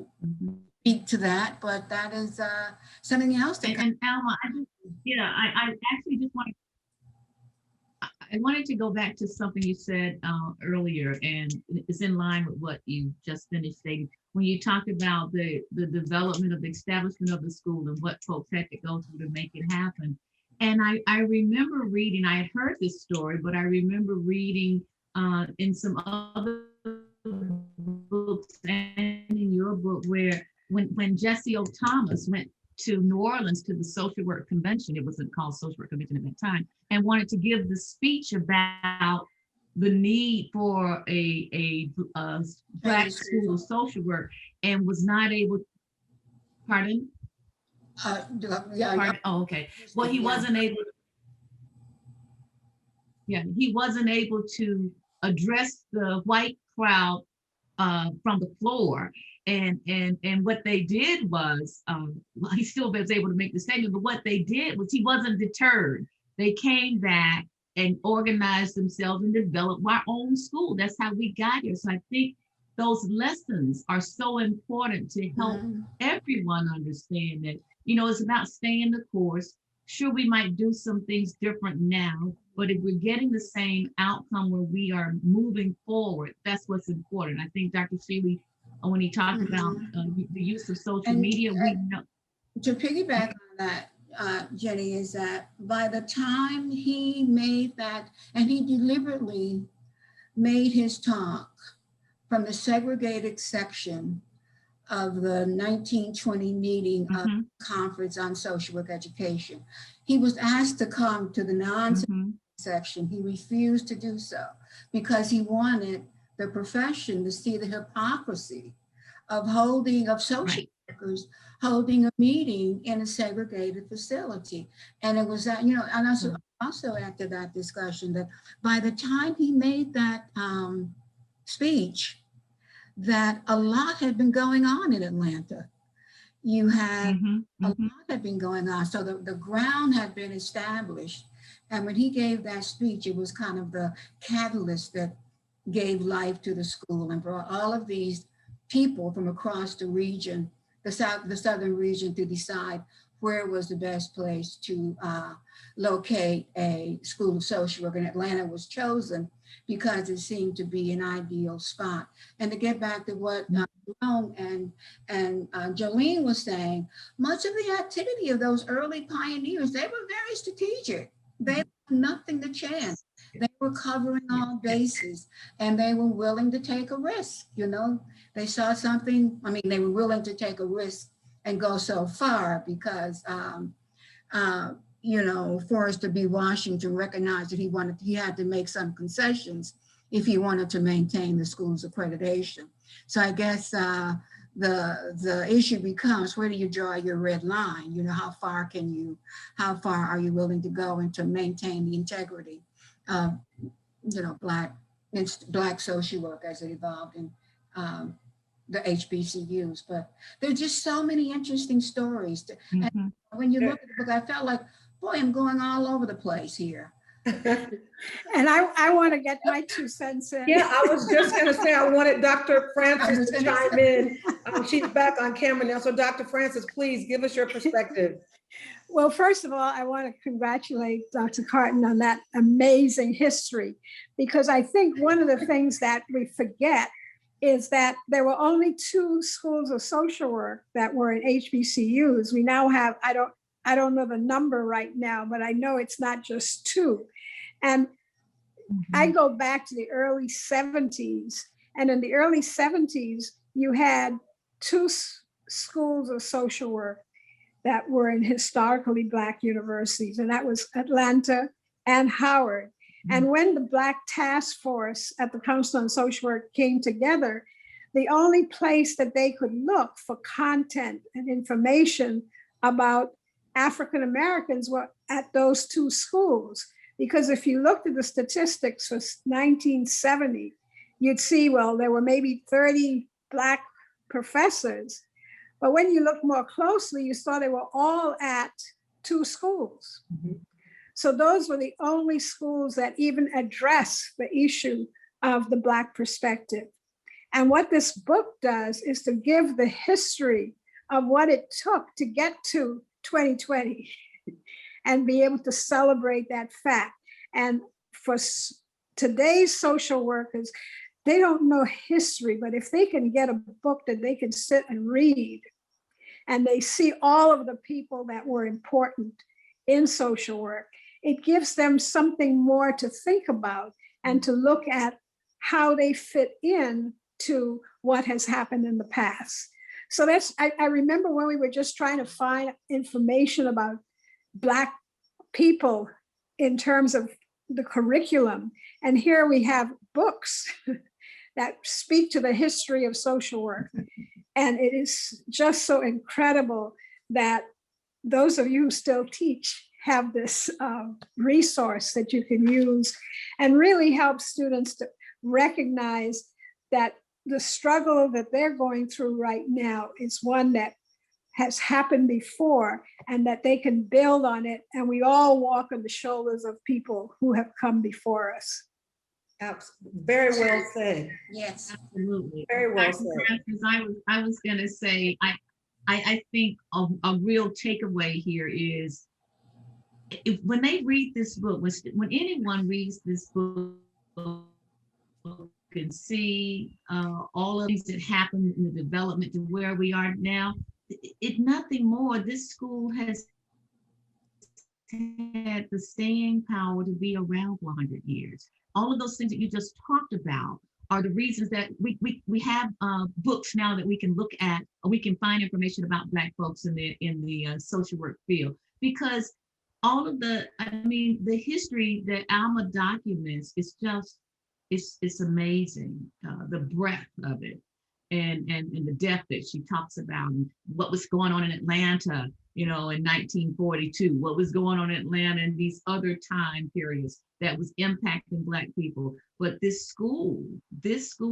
speak to that, but that is something else that. And Alma, I actually just wanted to go back to something you said earlier, and it's in line with what you just finished stating. When you talked about the development of the establishment of the school and what folks had to go through to make it happen. And I remember reading, I had heard this story, but I remember reading in some other books and in your book where when Jesse O. Thomas went to New Orleans to the social work convention, it wasn't called social work convention at that time, and wanted to give the speech about the need for a Black school of social work, and was not able. Pardon? Pardon? Oh, okay. Well, he wasn't able. Yeah, he wasn't able to address the white crowd from the floor. And what they did was, well, he still was able to make the statement, but what they did was he wasn't deterred. They came back and organized themselves and developed our own school. That's how we got here. So I think those lessons are so important to help everyone understand that, it's about staying the course. Sure, we might do some things different now, but if we're getting the same outcome where we are moving forward, that's what's important. I think Dr. Shealy, when he talked about the use of social media, we know. To piggyback on that, Jenny, is that by the time he made that, and he deliberately made his talk from the segregated section of the 1920 meeting of the Conference on Social Work Education, he was asked to come to the non-segregated section. He refused to do so because he wanted the profession to see the hypocrisy of social workers holding a meeting in a segregated facility. And it was that, and also after that discussion, that by the time he made that speech, that a lot had been going on in Atlanta. You had a lot had been going on. So the ground had been established. And when he gave that speech, it was kind of the catalyst that gave life to the school and brought all of these people from across the region, the southern region, to decide where was the best place to locate a school of social work. And Atlanta was chosen because it seemed to be an ideal spot. And to get back to what Jerome and Jolene was saying, much of the activity of those early pioneers, they were very strategic. They left nothing to chance. They were covering all bases, and they were willing to take a risk. They saw something. I mean, they were willing to take a risk and go so far because, Forrester B. Washington recognized that he had to make some concessions if he wanted to maintain the school's accreditation. So I guess the issue becomes, where do you draw your red line? How far are you willing to go and to maintain the integrity of, Black social work as it evolved in the HBCUs. But there's just so many interesting stories. And when you look at the book, I felt like, boy, I'm going all over the place here. And I want to get my 2 cents in. Yeah, I was just going to say, I wanted Dr. Francis to chime in. She's back on camera now. So Dr. Francis, please give us your perspective. Well, first of all, I want to congratulate Dr. Carten on that amazing history, because I think one of the things that we forget is that there were only 2 schools of social work that were in HBCUs. We now have, I don't know the number right now, but I know it's not just 2. And I go back to the early 70s, and in the early 70s, you had two schools of social work that were in historically Black universities, and that was Atlanta and Howard. And when the Black Task Force at the Council on Social Work came together, the only place that they could look for content and information about African Americans were at those two schools. Because if you looked at the statistics for 1970, you'd see, well, there were maybe 30 Black professors. But when you look more closely, you saw they were all at two schools. Mm-hmm. So those were the only schools that even address the issue of the Black perspective. And what this book does is to give the history of what it took to get to 2020 and be able to celebrate that fact. And for today's social workers, they don't know history, but if they can get a book that they can sit and read, and they see all of the people that were important in social work, it gives them something more to think about and to look at how they fit in to what has happened in the past. So I remember when we were just trying to find information about Black people in terms of the curriculum. And here we have books that speak to the history of social work. And it is just so incredible that those of you who still teach have this resource that you can use and really help students to recognize that the struggle that they're going through right now is one that has happened before and that they can build on it. And we all walk on the shoulders of people who have come before us. Very well said. Yes, absolutely. Very well said. I was going to say, I think a real takeaway here is when they read this book, when anyone reads this book, can see all of things that happened in the development to where we are now. It nothing more. This school has had the staying power to be around for 100 years. All of those things that you just talked about are the reasons that we have books now that we can look at, or we can find information about Black folks in the social work field, because all of the history that Alma documents is just, it's amazing, the breadth of it and the depth that she talks about, and what was going on in Atlanta, in 1942, what was going on in Atlanta in these other time periods that was impacting Black people. But this school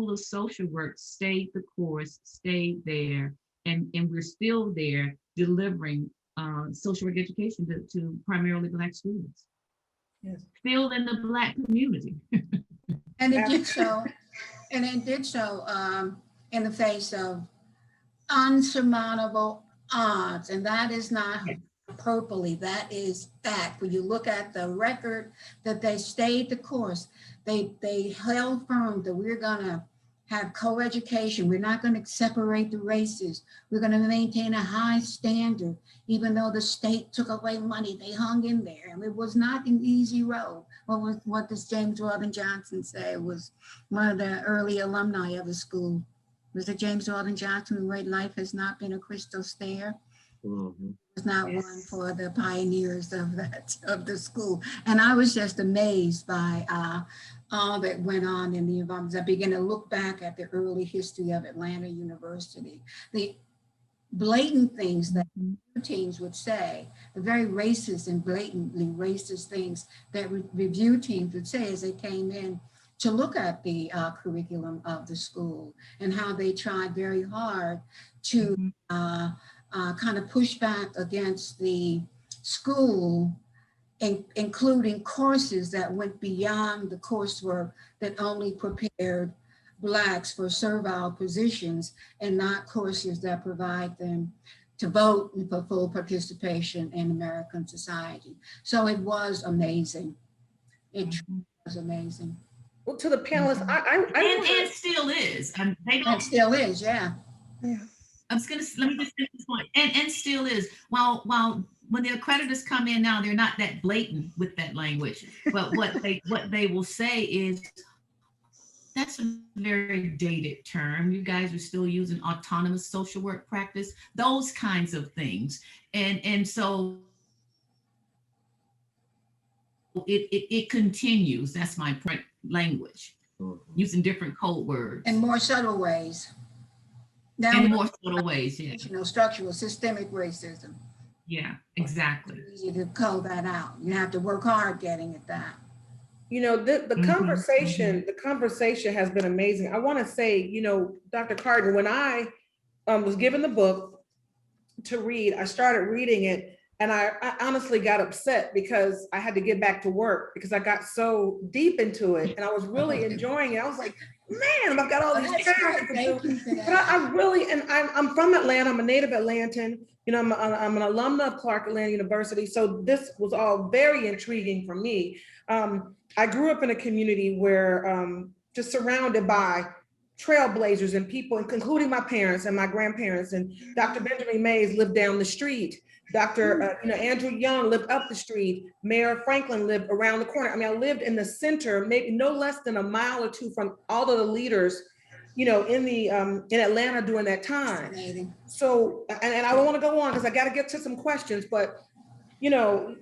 of social work stayed the course, stayed there, and we're still there delivering social work education to primarily Black students. Yes. Still in the Black community. And it did so, in the face of unsurmountable odds. And that is not hyperbole, that is fact. When you look at the record that they stayed the course, they held firm that we're gonna have co-education. We're not going to separate the races. We're going to maintain a high standard. Even though the state took away money, they hung in there. And it was not an easy road. What does James Weldon Johnson say? It was one of the early alumni of the school. Was it James Weldon Johnson who wrote, "Life has not been a crystal stair"? Mm-hmm. It was not one for the pioneers of the school. And I was just amazed by all that went on in the environment. I began to look back at the early history of Atlanta University, the blatant things that teams would say, the very racist and blatantly racist things that review teams would say as they came in to look at the curriculum of the school, and how they tried very hard to kind of push back against the school, including courses that went beyond the coursework that only prepared Blacks for servile positions, and not courses that provide them to vote and for full participation in American society. So it was amazing. It was amazing. Well, to the panelists, and still is. And still is, yeah. I was gonna, let me just say this point, and still is. While when the accreditors come in now, they're not that blatant with that language, but what they will say is, That's a very dated term. You guys are still using autonomous social work practice, those kinds of things. And so it continues. That's my point language, using different code words. In more subtle ways. Now, In more subtle ways, yeah. Structural, systemic racism. Yeah, exactly. It's easy to call that out. You have to work hard getting at that. You know, the conversation has been amazing. I want to say, you know, Dr. Carten, when I was given the book to read, I started reading it, and I honestly got upset because I had to get back to work because I got so deep into it, and I was really enjoying it. I was like, man, I've got all these characters. But I really, and I'm from Atlanta. I'm a native Atlantan. You know, I'm an alumna of Clark Atlanta University. So this was all very intriguing for me. I grew up in a community where just surrounded by trailblazers and people, including my parents and my grandparents. And Dr. Benjamin Mays lived down the street. Dr. Andrew Young lived up the street. Mayor Franklin lived around the corner. I mean, I lived in the center, maybe no less than a mile or two from all of the leaders, you know, in Atlanta during that time. So, and I don't want to go on because I got to get to some questions, but, you know,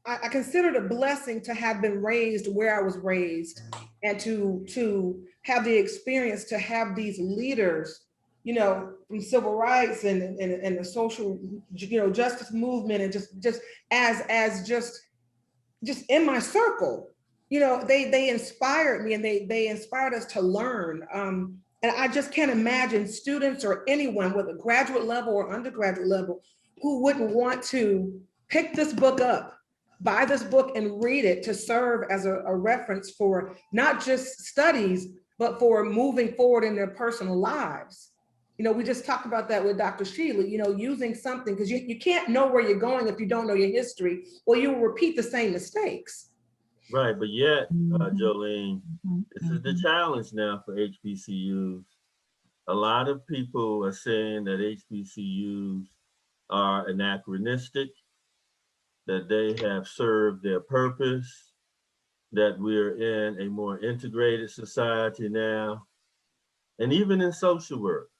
I consider it a blessing to have been raised where I was raised and to have the experience to have these leaders, you know, from civil rights and the social, you know, justice movement, and just in my circle, you know, they inspired me, and they inspired us to learn. And I just can't imagine students or anyone with a graduate level or undergraduate level who wouldn't want to pick this book up, buy this book and read it to serve as a reference for not just studies, but for moving forward in their personal lives. You know, we just talked about that with Dr. Sheila, you know, using something, because you can't know where you're going if you don't know your history, or you will repeat the same mistakes. Right, but yet, Jolene, this is the challenge now for HBCUs. A lot of people are saying that HBCUs are anachronistic, that they have served their purpose, that we're in a more integrated society now. And even in social work,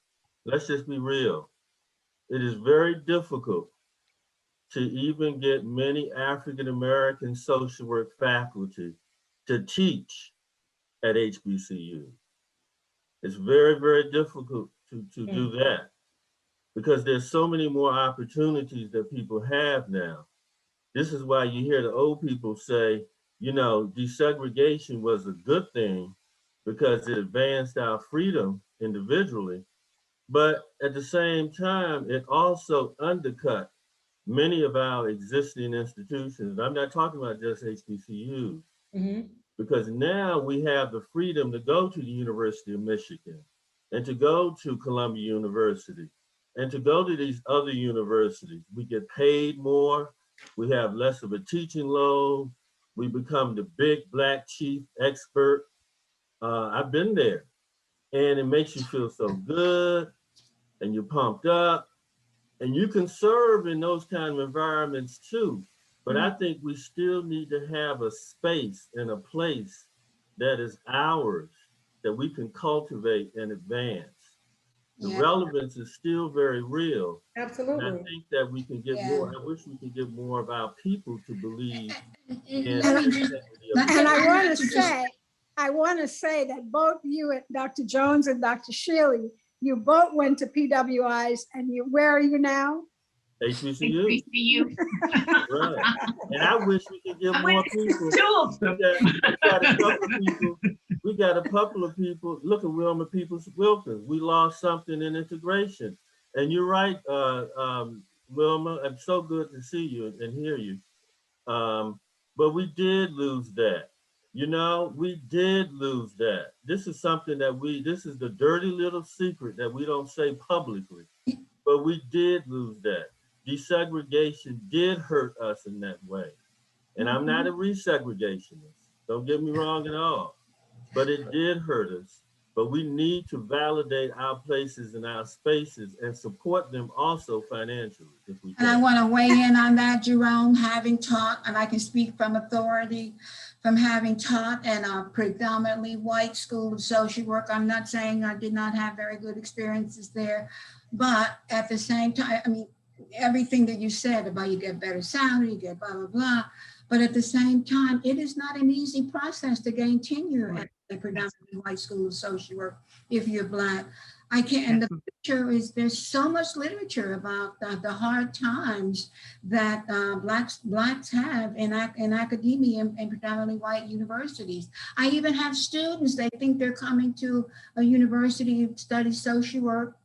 let's just be real, it is very difficult to even get many African-American social work faculty to teach at HBCU. It's very, very difficult to do that, because there's so many more opportunities that people have now. This is why you hear the old people say, you know, desegregation was a good thing because it advanced our freedom individually. But at the same time, it also undercut many of our existing institutions. I'm not talking about just HBCUs, because now we have the freedom to go to the University of Michigan and to go to Columbia University and to go to these other universities. We get paid more. We have less of a teaching load. We become the big black chief expert. I've been there, and it makes you feel so good, and you're pumped up, and you can serve in those kind of environments too. But I think we still need to have a space and a place that is ours, that we can cultivate and advance. The relevance is still very real. Absolutely. And I think that we can get more. I wish we could get more of our people to believe in. And I want to say that both you and Dr. Jones and Dr. Shealy, you both went to PWIs, and where are you now? HBCU. Right. And I wish we could get more people. We got a couple of people. Look at Wilma Peoples Wilkins. We lost something in integration. And you're right, Wilma. It's so good to see you and hear you. But we did lose that. You know, we did lose that. This is something that this is the dirty little secret that we don't say publicly. But we did lose that. Desegregation did hurt us in that way. And I'm not a resegregationist. Don't get me wrong at all. But it did hurt us. But we need to validate our places and our spaces and support them also financially, if we can. And I want to weigh in on that, Jerome, having taught, and I can speak from authority, from having taught in a predominantly white school of social work. I'm not saying I did not have very good experiences there, but at the same time, I mean, everything that you said about you get better salary, you get blah, blah, blah. But at the same time, it is not an easy process to gain tenure at a predominantly white school of social work if you're Black. I can't, and the literature is, there's so much literature about the hard times that Blacks have in academia and predominantly white universities. I even have students, they think they're coming to a university to study social work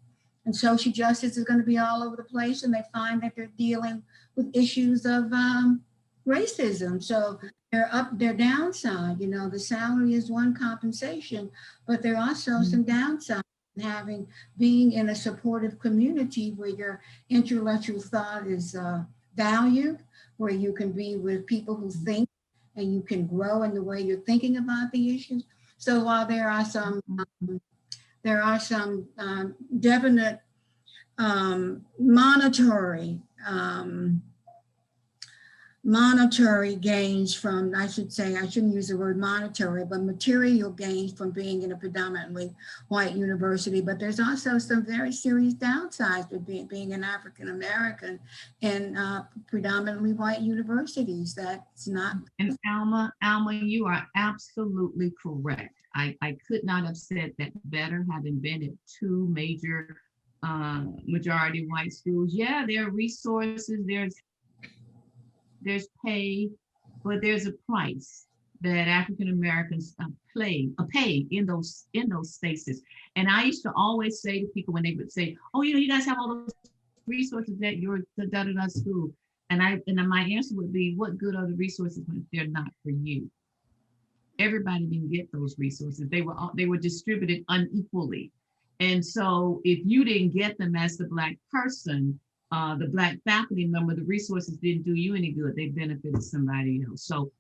and social justice is going to be all over the place, and they find that they're dealing with issues of racism. So their downside, you know, the salary is one compensation, but there are also some downsides in being in a supportive community where your intellectual thought is valued, where you can be with people who think and you can grow in the way you're thinking about the issues. So while there are some definite monetary gains from, I shouldn't use the word monetary, but material gains from being in a predominantly white university. But there's also some very serious downsides with being an African American in predominantly white universities. That's not. And Alma, you are absolutely correct. I could not have said that better, having been at two major majority white schools. Yeah, there are resources, there's pay, but there's a price that African Americans pay in those spaces. And I used to always say to people when they would say, "Oh, you know, you guys have all those resources at your da-da-da school," and my answer would be, "What good are the resources if they're not for you?" Everybody didn't get those resources. They were distributed unequally. And so if you didn't get them as the Black person, the Black faculty member, the resources didn't do you any good. They benefited somebody else. So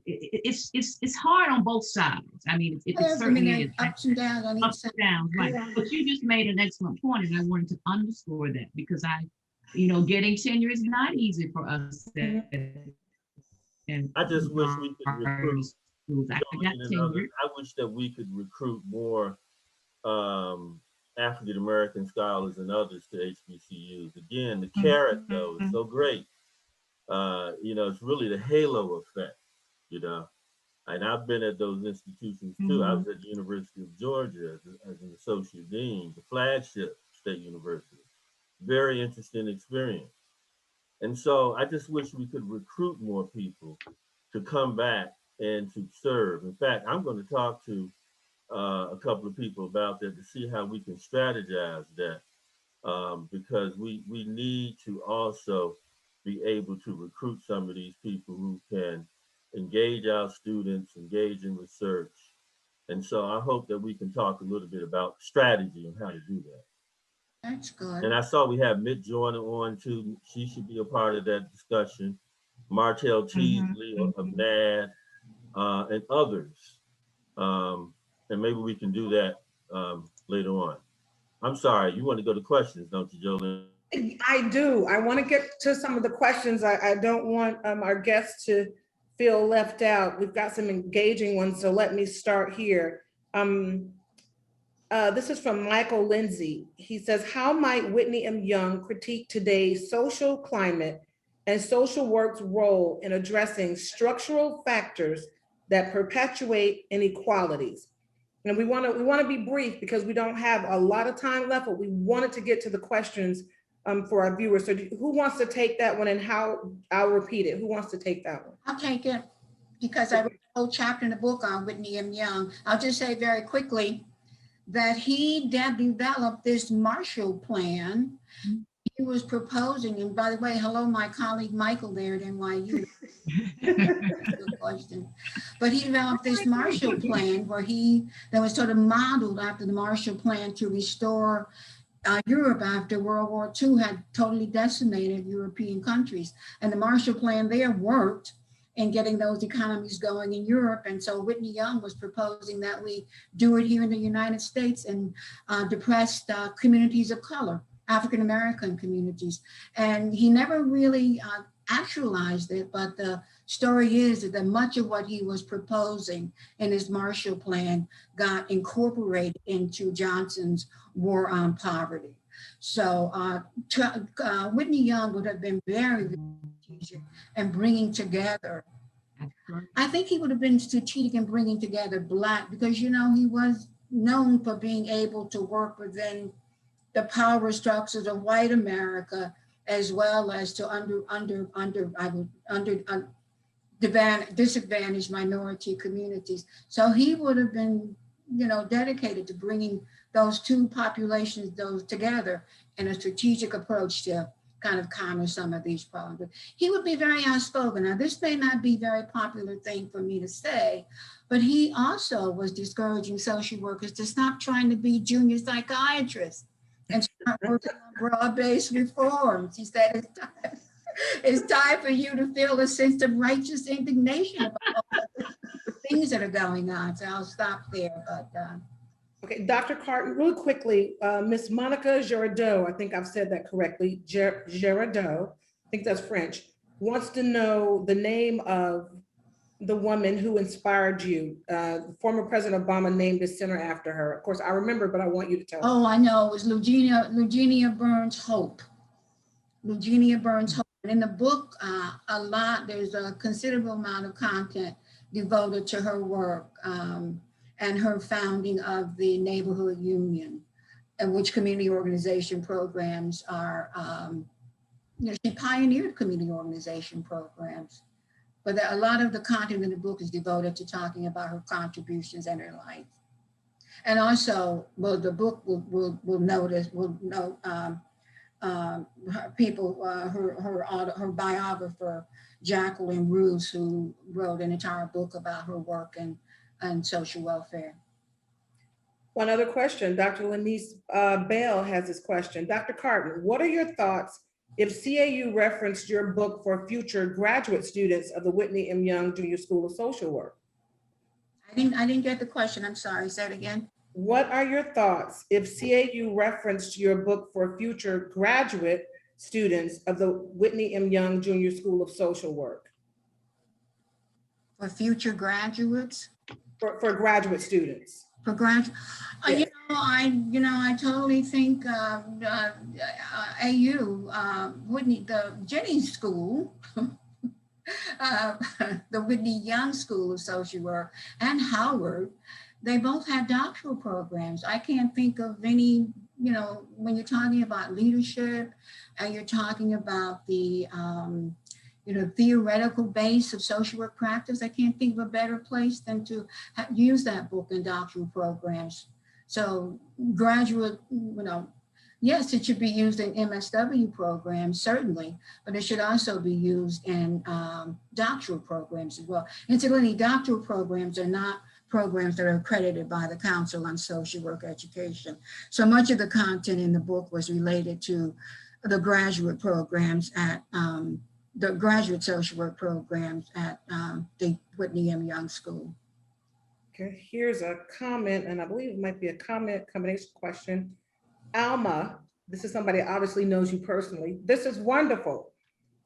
it's hard on both sides. I mean, it certainly is. Ups and downs on each side. Right. Yeah. But you just made an excellent point, and I wanted to underscore that because getting tenure is not easy for us. I just wish we could recruit. I wish that we could recruit more African American scholars and others to HBCUs. Again, the carrot though is so great. It's really the halo effect. And I've been at those institutions too. I was at the University of Georgia as an associate dean, the flagship state university. Very interesting experience. And so I just wish we could recruit more people to come back and to serve. In fact, I'm going to talk to a couple of people about that to see how we can strategize that, because we need to also be able to recruit some of these people who can engage our students, engage in research. And so I hope that we can talk a little bit about strategy and how to do that. That's good. And I saw we have Mitt Joyner on too. She should be a part of that discussion. Martell Teasley of NAD and others. And maybe we can do that later on. I'm sorry, you want to go to questions, don't you, Jolene? I do. I want to get to some of the questions. I don't want our guests to feel left out. We've got some engaging ones, so let me start here. This is from Michael Lindsay. He says, how might Whitney M. Young critique today's social climate and social work's role in addressing structural factors that perpetuate inequalities? And we want to be brief because we don't have a lot of time left, but we wanted to get to the questions for our viewers. So who wants to take that one, and how? I'll repeat it. Who wants to take that one? I'll take it because I read a whole chapter in the book on Whitney M. Young. I'll just say very quickly that he developed this Marshall Plan. He was proposing, and by the way, hello, my colleague Michael there at NYU. Good question. But he developed this Marshall Plan that was sort of modeled after the Marshall Plan to restore Europe after World War II had totally decimated European countries. And the Marshall Plan there worked in getting those economies going in Europe. And so Whitney Young was proposing that we do it here in the United States and depressed communities of color, African American communities. And he never really actualized it, but the story is that much of what he was proposing in his Marshall Plan got incorporated into Johnson's War on Poverty. So Whitney Young would have been very, very strategic in bringing together. I think he would have been strategic in bringing together Black, because, you know, he was known for being able to work within the power structures of white America, as well as to disadvantaged minority communities. So he would have been, you know, dedicated to bringing those two populations, those together in a strategic approach to kind of counter some of these problems. But he would be very outspoken. Now, this may not be a very popular thing for me to say, but he also was discouraging social workers to stop trying to be junior psychiatrists and start working on broad-based reforms. He said, it's time for you to feel a sense of righteous indignation about all the things that are going on. So I'll stop there. But Okay, Dr. Carten, really quickly, Miss Monica Girardeau, I think I've said that correctly, Girardeau, I think that's French, wants to know the name of the woman who inspired you. Former President Obama named his center after her. Of course, I remember, but I want you to tell me. oh, I know, it was Lugenia Burns Hope. Lugenia Burns Hope. And in the book, there's a considerable amount of content devoted to her work and her founding of the Neighborhood Union, in which community organization programs are, you know, she pioneered community organization programs. But a lot of the content in the book is devoted to talking about her contributions and her life. And also, well, the book will note her biographer, Jacqueline Roos, who wrote an entire book about her work and social welfare. One other question, Dr. Lanice Bell has this question. Dr. Carten, what are your thoughts if CAU referenced your book for future graduate students of the Whitney M. Young Junior School of Social Work? I didn't get the question. I'm sorry. Say it again. What are your thoughts if CAU referenced your book for future graduate students of the Whitney M. Young Junior School of Social Work? For future graduates? For graduate students. For graduate, Yes. I totally think Whitney, the Jennings School, the Whitney Young School of Social Work, and Howard, they both have doctoral programs. I can't think of any, you know, when you're talking about leadership and you're talking about the theoretical base of social work practice, I can't think of a better place than to use that book in doctoral programs. So graduate, yes, it should be used in MSW programs, certainly, but it should also be used in doctoral programs as well. Incidentally, doctoral programs are not programs that are accredited by the Council on Social Work Education. So much of the content in the book was related to the graduate programs at the graduate social work programs at the Whitney M. Young School. Okay, here's a comment, and I believe it might be a combination question. Alma, this is somebody that obviously knows you personally. This is wonderful.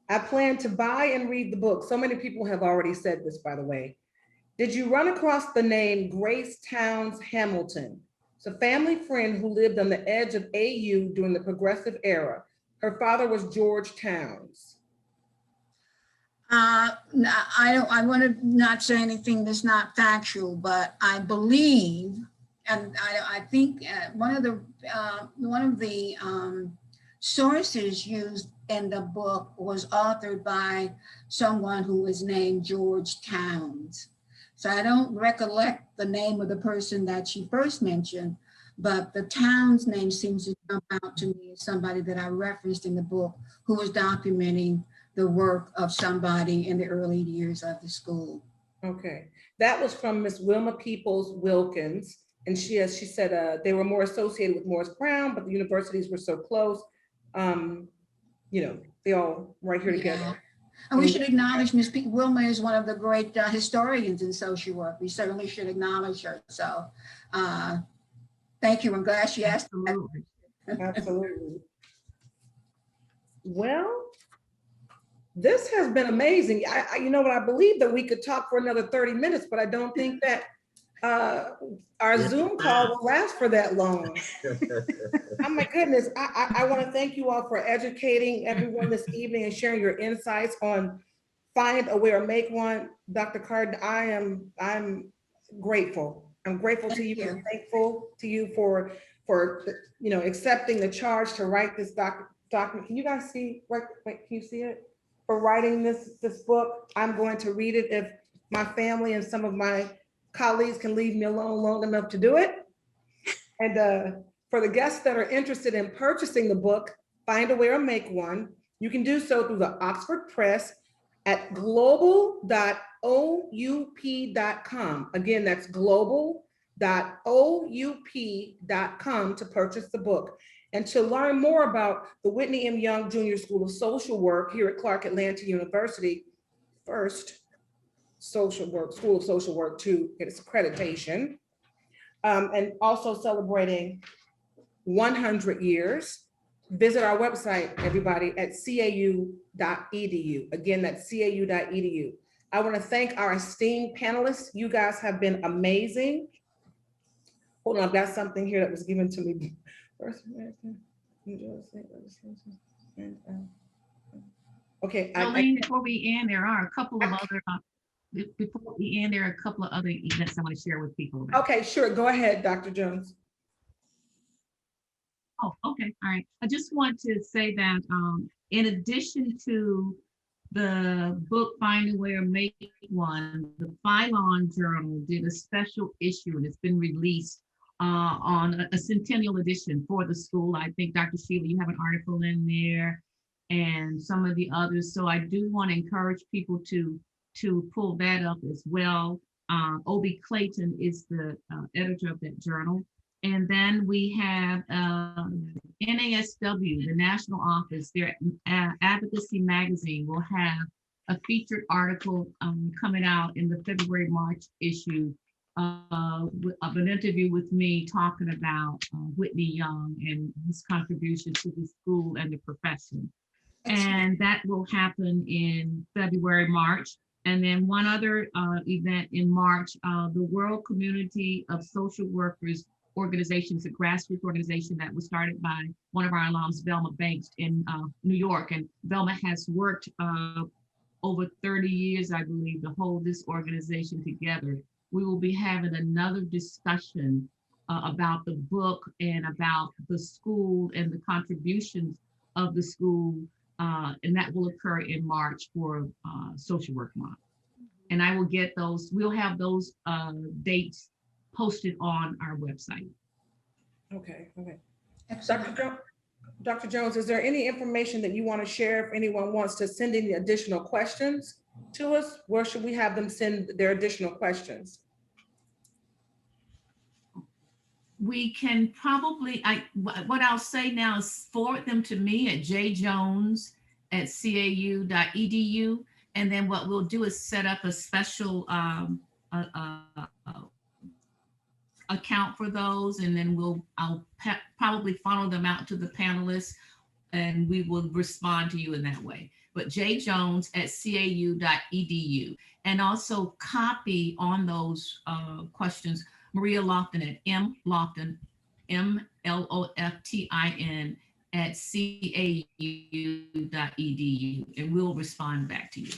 I plan to buy and read the book. So many people have already said this, by the way. Did you run across the name Grace Towns Hamilton? It's a family friend who lived on the edge of AU during the Progressive era. Her father was George Towns. I want to not say anything that's not factual, but I believe, and I think one of the sources used in the book was authored by someone who was named George Towns. So I don't recollect the name of the person that she first mentioned, but the Towns name seems to jump out to me as somebody that I referenced in the book who was documenting the work of somebody in the early years of the school. Okay, that was from Miss Wilma Peoples Wilkins. And she said they were more associated with Morris Brown, but the universities were so close. They all right here together. Yeah. And we should acknowledge Ms. Wilma is one of the great historians in social work. We certainly should acknowledge her. So thank you. I'm glad she asked. Absolutely. Well, This has been amazing. You know what, I believe that we could talk for another 30 minutes, but I don't think that our Zoom call will last for that long. Oh my goodness, I want to thank you all for educating everyone this evening and sharing your insights on Find a Way or Make One. Dr. Carten, I'm grateful. I'm grateful to you and thankful to you for accepting the charge to write this document. Can you guys see, wait, can you see it? For writing this book. I'm going to read it if my family and some of my colleagues can leave me alone long enough to do it. And for the guests that are interested in purchasing the book, Find a Way or Make One, you can do so through the Oxford Press at global.oup.com. Again, that's global.oup.com to purchase the book. And to learn more about the Whitney M. Young Jr. School of Social Work here at Clark Atlanta University, first School of Social Work to get its accreditation, and also celebrating 100 years, visit our website, everybody, at cau.edu. Again, that's cau.edu. I want to thank our esteemed panelists. You guys have been amazing. Hold on, I've got something here that was given to me. Okay. Jolene, before we end, there are a couple of other, before we end, there are a couple of other events I want to share with people about. Okay, sure. Go ahead, Dr. Jones. Oh, okay. All right. I just want to say that in addition to the book Find a Way or Make One, the Phylon Journal did a special issue and it's been released on a centennial edition for the school. I think, Dr. Sheila, you have an article in there and some of the others. So I do want to encourage people to pull that up as well. Obie Clayton is the editor of that journal. And then we have NASW, the national office, their advocacy magazine will have a featured article coming out in the February-March issue of an interview with me talking about Whitney Young and his contribution to the school and the profession. And that will happen in February, March. And then one other event in March, the World Community of Social Workers organizations, a grassroots organization that was started by one of our alums, Velma Banks in New York. And Velma has worked over 30 years, I believe, to hold this organization together. We will be having another discussion about the book and about the school and the contributions of the school. And that will occur in March for Social Work Month. And I will get those, we'll have those dates posted on our website. Okay, okay. Excellent. Dr. Jones, is there any information that you want to share if anyone wants to send any additional questions to us? Where should we have them send their additional questions? We can probably, what I'll say now is forward them to me at jjones@cau.edu. And then what we'll do is set up a special account for those, and then I'll probably funnel them out to the panelists, and we will respond to you in that way. But jjones@cau.edu, and also copy on those questions Maria Lofton at mloftin, MLOFTIN @cau.edu, and we'll respond back to you.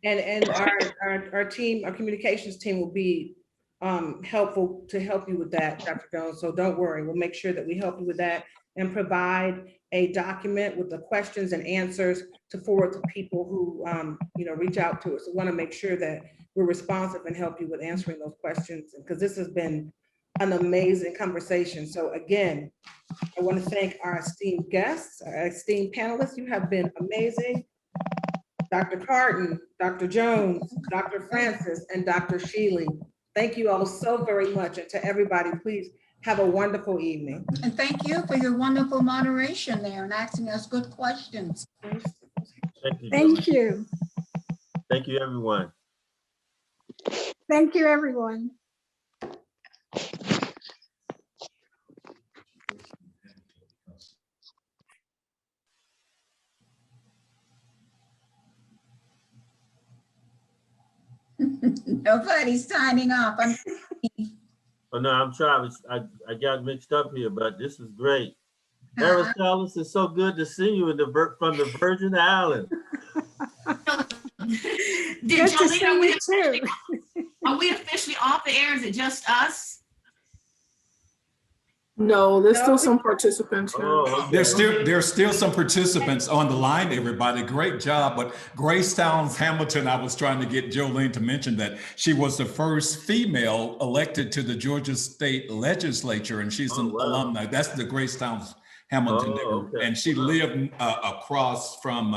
And our team, our communications team will be helpful to help you with that, Dr. Jones. So don't worry, we'll make sure that we help you with that and provide a document with the questions and answers to forward to people who reach out to us. We want to make sure that we're responsive and help you with answering those questions, because this has been an amazing conversation. So again, I want to thank our esteemed guests, our esteemed panelists. You have been amazing. Dr. Carten, Dr. Jones, Dr. Francis, and Dr. Sheely. Thank you all so very much. And to everybody, please have a wonderful evening. And thank you for your wonderful moderation there and asking us good questions. Thank you. Thank you. Thank you, everyone. Thank you, everyone. Nobody's signing off. Oh no, I'm Travis. I got mixed up here, but this is great. Uh, Aristotle, it's so good to see you from the Virgin Islands. Good to see you too. Are we officially off the air? Is it just us? No, there's No. still some participants here. Oh, okay. There's still some participants on the line, everybody. Great job. But Grace Towns Hamilton, I was trying to get Jolene to mention that she was the first female elected to the Georgia State Legislature, and she's an Oh, wow. alumni. That's the Grace Towns Hamilton. Oh, okay. And she lived across from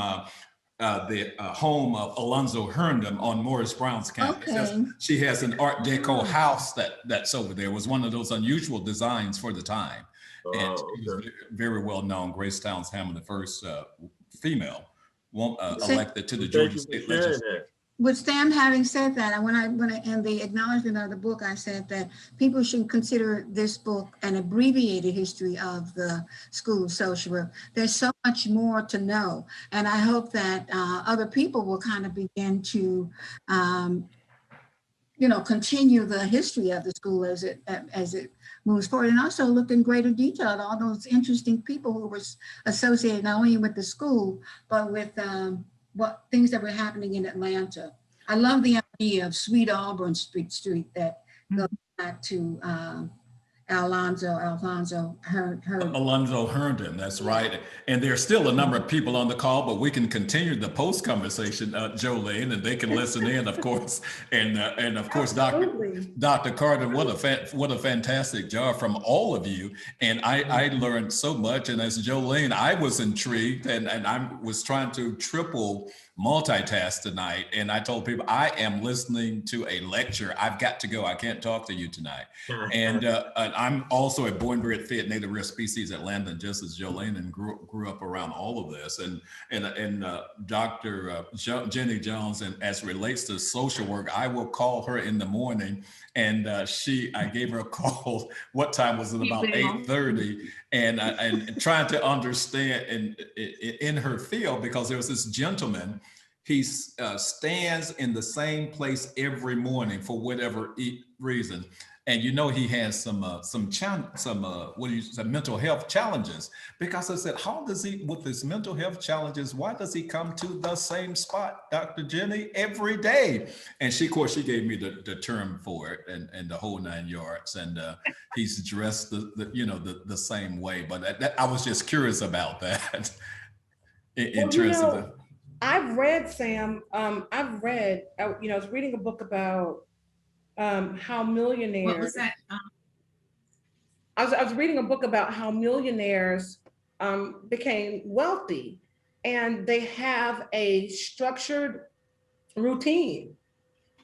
the home of Alonzo Herndon on Morris Brown's campus. Okay. She has an Art Deco house that's over there. It was one of those unusual designs for the time. And Oh, she was okay. very well known. Grace Towns Hamilton, the first female So- elected to the Thank Georgia you for State sharing Legislature. that. With Sam having said that, and when in the acknowledgement of the book, I said that people should consider this book an abbreviated history of the School of Social Work. There's so much more to know, and I hope that other people will kind of begin to, continue the history of the school as it moves forward, and also look in greater detail at all those interesting people who were associated not only with the school but with what things that were happening in Atlanta. I love the idea of Sweet Auburn Street that goes back to Alonzo Herndon. Alonzo Herndon, that's right. And there's still a number of people on the call, but we can continue the post conversation, Jolene, and they can listen in, of course. And of course, Dr. Carten, what a fantastic job from all of you. And I learned so much. And as Jolene, I was intrigued, and I was trying to triple multitask tonight. And I told people, I am listening to a lecture. I've got to go. I can't talk to you tonight. And I'm also a born bred fit native rare species Atlanta, just as Jolene, and grew up around all of this. And Dr. Jenny Jones, and as relates to social work, I will call her in the morning. And I gave her a call. What time was it? About 8:30, and trying to understand in her field, because there was this gentleman. He stands in the same place every morning for whatever reason, and he has some mental health challenges. Because I said, how does he, with his mental health challenges, why does he come to the same spot, Dr. Jenny, every day? And she gave me the term for it, and the whole 9 yards. And he's dressed the same way. But I was just curious about that. in terms of the. I've read, Sam, I was reading a book about how millionaires. What was that? I was reading a book about how millionaires became wealthy, and they have a structured routine.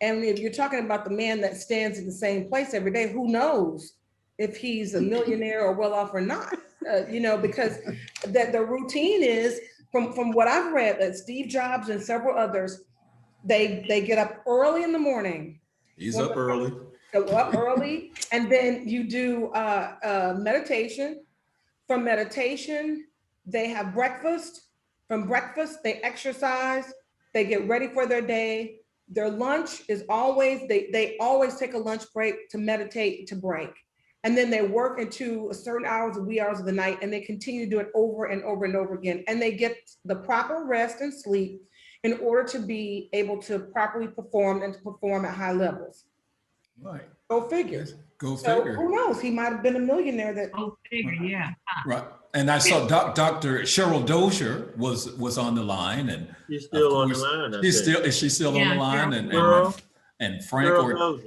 And if you're talking about the man that stands in the same place every day, who knows if he's a millionaire or well off or not? Because the routine is, from what I've read, that Steve Jobs and several others, they get up early in the morning. He's up early. Go up early, and then you do meditation. From meditation, they have breakfast. From breakfast, they exercise. They get ready for their day. Their lunch is always, they always take a lunch break to meditate, to break. And then they work into certain hours of wee hours of the night, and they continue to do it over and over and over again. And they get the proper rest and sleep in order to be able to properly perform and to perform at high levels. Right. Go figure. Yes. Go So figure. who knows? He might have been a millionaire that. Oh, figure, yeah. Right. And I saw Dr. Cheryl Dozier was on the line, and She's still on the course, line. is she still on the line? Cheryl. And Frank,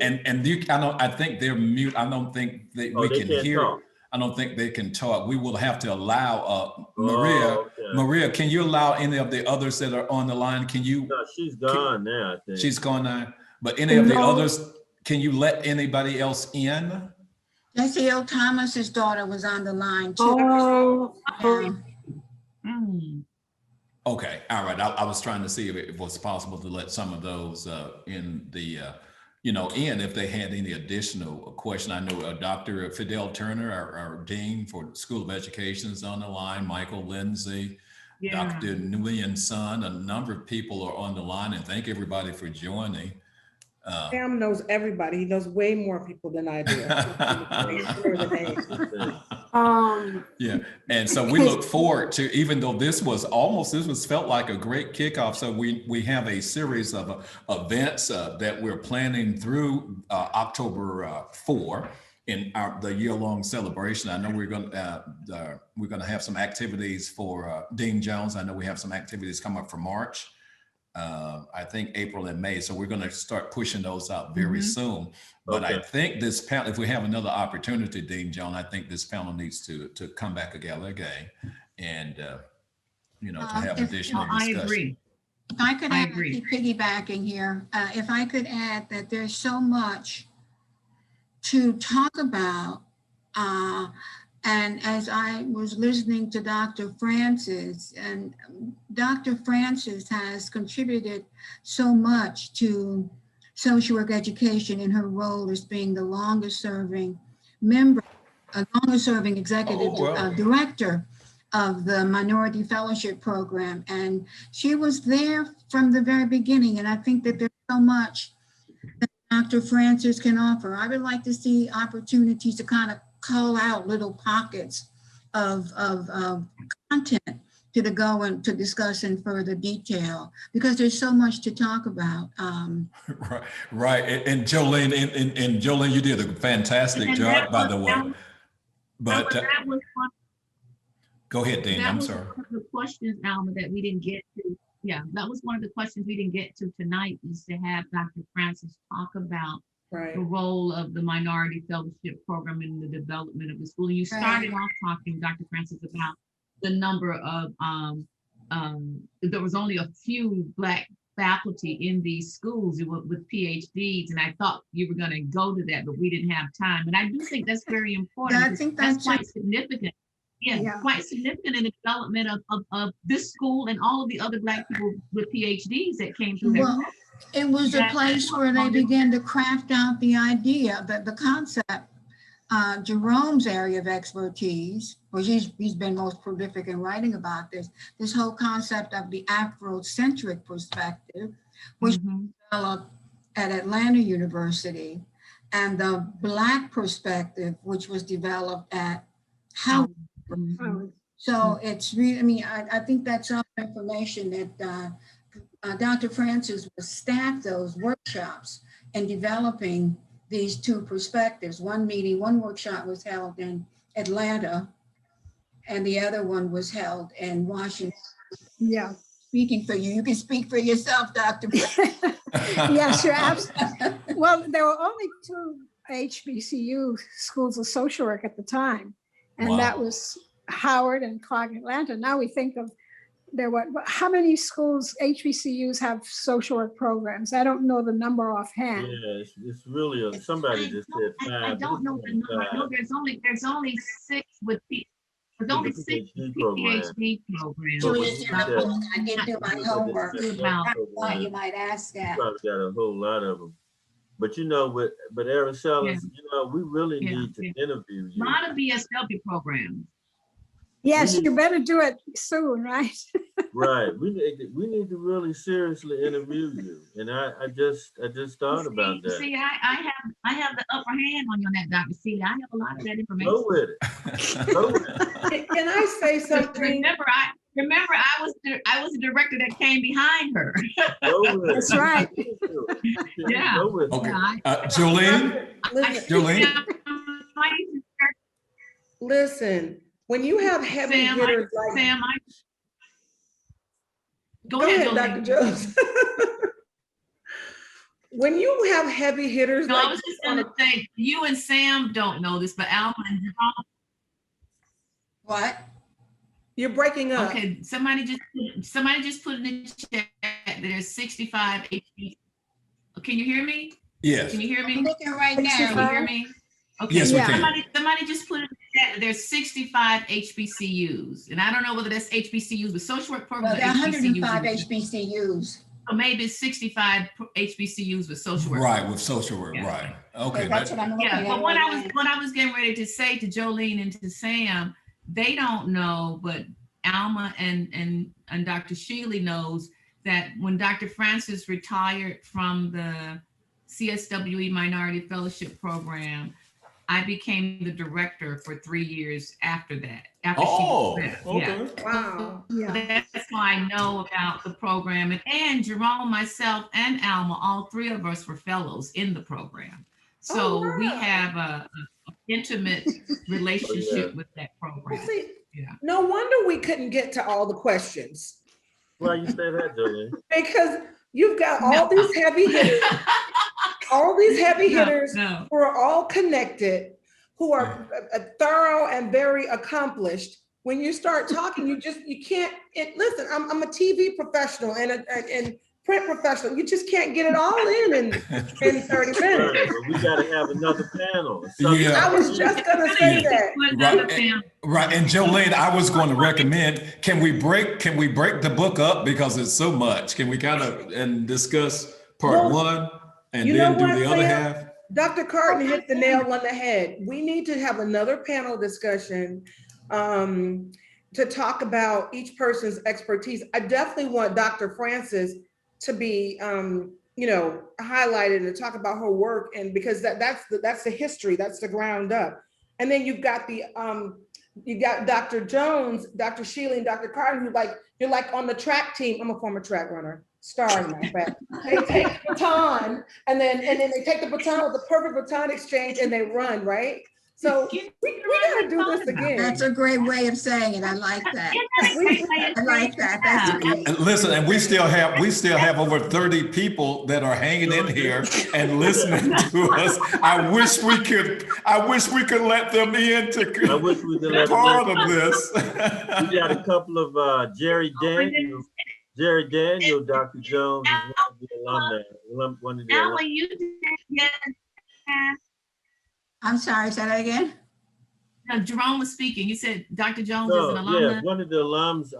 I think they're mute. I don't think we can hear. Talk. I don't think they can talk. We will have to allow Maria. Oh, okay. Maria, can you allow any of the others that are on the line? Can you? No, she's gone now, I think. She's gone now. But any of the others, can you let anybody else in? Jessie L. Thomas's daughter was on the line too. Oh, Okay, all right. I was trying to see if it was possible to let some of those in the, in if they had any additional question. I know Dr. Fidel Turner, our Dean for School of Education, is on the line. Michael Lindsay, Dr. Nguyen Sun, a number of people are on the line, and thank everybody for joining. Sam knows everybody. He knows way more people than I do. Yeah, and so we look forward to, even though this was felt like a great kickoff. So we have a series of events that we're planning through October 4 in the year-long celebration. I know we're going to have some activities for Dean Jones. I know we have some activities come up for March. I think April and May. So we're going to start pushing those out very soon. But I think this panel, if we have another opportunity, Dean Jones, I think this panel needs to come back together again and, to have additional discussion. I agree. If I could add, agree. piggybacking here, if I could add that there's so much to talk about. And as I was listening to Dr. Francis, and Dr. Francis has contributed so much to social work education in her role as being the longest serving executive director of the Minority Fellowship Program. And she was there from the very beginning. And I think that there's so much that Dr. Francis can offer. I would like to see opportunities to kind of call out little pockets of content to go and to discuss in further detail, because there's so much to talk about. Right. And Jolene, and Jolene, you did a fantastic job, by the way. But that was one, go ahead, Dean. I'm sorry. One of the questions, Alma, that we didn't get to. Yeah, that was one of the questions we didn't get to tonight, is to have Dr. Francis talk about the role of the Minority Fellowship Program in the development of the school. You started off talking, Dr. Francis, about the number of, there was only a few Black faculty in these schools with PhDs, and I thought you were going to go to that, but we didn't have time. And I do think that's very important. I think that's quite significant. Yeah, quite significant in the development of this school and all of the other Black people with PhDs that came through. Well, it was a place where they began to craft out the idea, that the concept, Jerome's area of expertise, which he's been most prolific in writing about this whole concept of the Afrocentric perspective, which developed at Atlanta University, and the Black perspective, which was developed at Howard. So it's really, I mean, I think that's some information that Dr. Francis was staffed those workshops in developing these two perspectives. One workshop was held in Atlanta, and the other one was held in Washington. Yeah. Speaking for you, you can speak for yourself, Dr. Yes, you're absolutely. Well, there were only 2 HBCU schools of social work at the time, and that was Howard and Clark Atlanta. Now we think of how many schools, HBCUs, have social work programs? I don't know the number offhand. Yeah, it's really somebody just said 5. I don't know the number. I know there's only 6 with there's only 6 PhD programs. I didn't do my homework. Why you might ask that. You probably got a whole lot of them. But but Araceli, we really need to interview you. A lot of BSW programs. Yes, you better do it soon, right? Right. We need to really seriously interview you. And I just thought about that. See, I have the upper hand on you on that, Dr. Seeley. I have a lot of that information. Go with it. Go with it. Can I say something? Remember, I was the director that came behind her. Go with it. That's right. Yeah. Go with it. Okay. Jolene? Jolene? Listen, when you have heavy hitters like Sam, Go ahead, Dr. Jones. When you have heavy hitters, I was just going to say, you and Sam don't know this, but Alma and Jerome. What? You're breaking up. Okay, somebody just put in the chat that there's 65 HBCUs. Can you hear me? Yes. Can you hear me? I'm looking right now. Can you hear me? Okay. Yes, we can. Somebody just put in the chat that there's 65 HBCUs, and I don't know whether that's HBCUs with social work programs. Well, there are 105 HBCUs. So maybe it's 65 HBCUs with social work. Right, with social work, right. Okay. That's what I'm looking at. But when I was getting ready to say to Jolene and to Sam, they don't know, but Alma and Dr. Shealy knows that when Dr. Francis retired from the CSWE Minority Fellowship Program, I became the director for 3 years after that. After Oh, she left. okay. Yeah. Wow. Yeah. That's why I know about the program. And Jerome, myself, and Alma, all three of us were fellows in the program. So Oh, we wow. have a intimate relationship with that Well, program. see, Yeah. no wonder we couldn't get to all the questions, Why you say that, Jolene? because you've got all No. these heavy hitters, all these heavy No, hitters no. who are all connected, who are thorough and very accomplished. When you start talking, you can't, listen, I'm a TV professional and print professional. You just can't get it all in 30 minutes. Right, but we got to have another panel. Yeah. I was just gonna say that. Right. And Jolene, I was going to recommend, can we break the book up because it's so much? Can we kind of and discuss part Well, one and you know then do what, the other Sam? half? Dr. Carten hit the nail on the head. We need to have another panel discussion to talk about each person's expertise. I definitely want Dr. Francis to be, highlighted and to talk about her work, and because that's the history, that's the ground up. And then you've got you got Dr. Jones, Dr. Shealy, and Dr. Carten, who you're like on the track team. I'm a former track runner. Starring, my friend. They take the baton and then they take the baton with the perfect baton exchange and they run, right? So we gotta do this again. That's a great way of saying it. I like that. I like that. That's great. And listen, and we still have over 30 people that are hanging in here and listening to us. I wish we could let them in to I wish we could let part them of this. We got a couple of Jerry Daniel, Dr. Jones is one of the alumni. One of the Alma, alumni. you did get I'm sorry, say that again? no, Jerome was speaking. You said Dr. Jones is an No, alumni. yeah, one of the alums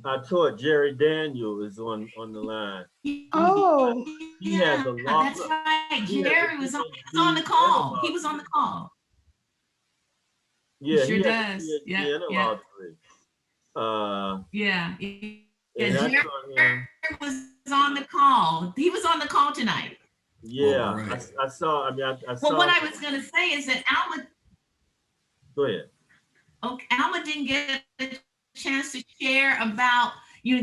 I taught, Jerry Daniel, is on the line. Oh, He has a law. That's right. he has Jerry a was on PhD the call. in law. He was on the call. Yeah, Sure he has a does. PhD Yeah, in a yeah. law degree. Yeah. And I Jerry taught him. was on the call. He was on the call tonight. Yeah, Oh, right. I saw. I mean, I saw. Well, what I was going to say is that Alma, Go ahead. okay, Alma didn't get a chance to share about your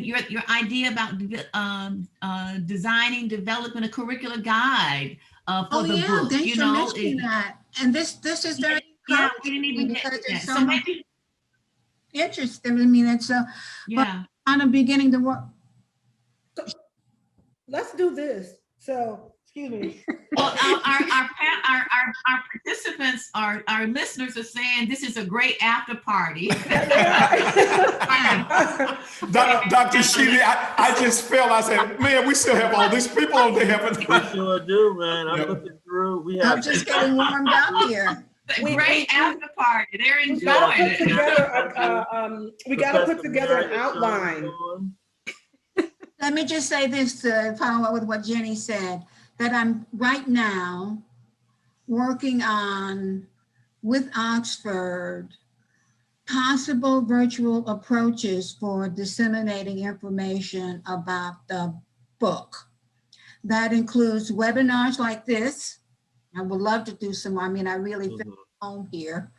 idea about designing, developing a curricular guide for Oh, the yeah, book. thanks for mentioning that. And this is very Yeah, we didn't even get because to it's that. so So much maybe, interesting. I mean, it's yeah. on the beginning to work. Let's do this. So, excuse me. Well, our participants, our listeners are saying this is a great after party. Dr. Shealy, I just felt, I said, man, we still have all these people on there. We sure do, man. I'm looking through. We have. I'm just getting warmed up here. Great after party. They're We gotta enjoying put it. together, we gotta put together an outline. Let me just say this to follow up with what Jenny said, that I'm right now working on, with Oxford, possible virtual approaches for disseminating information about the book. That includes webinars like this. I would love to do some more. I mean, I really feel home here.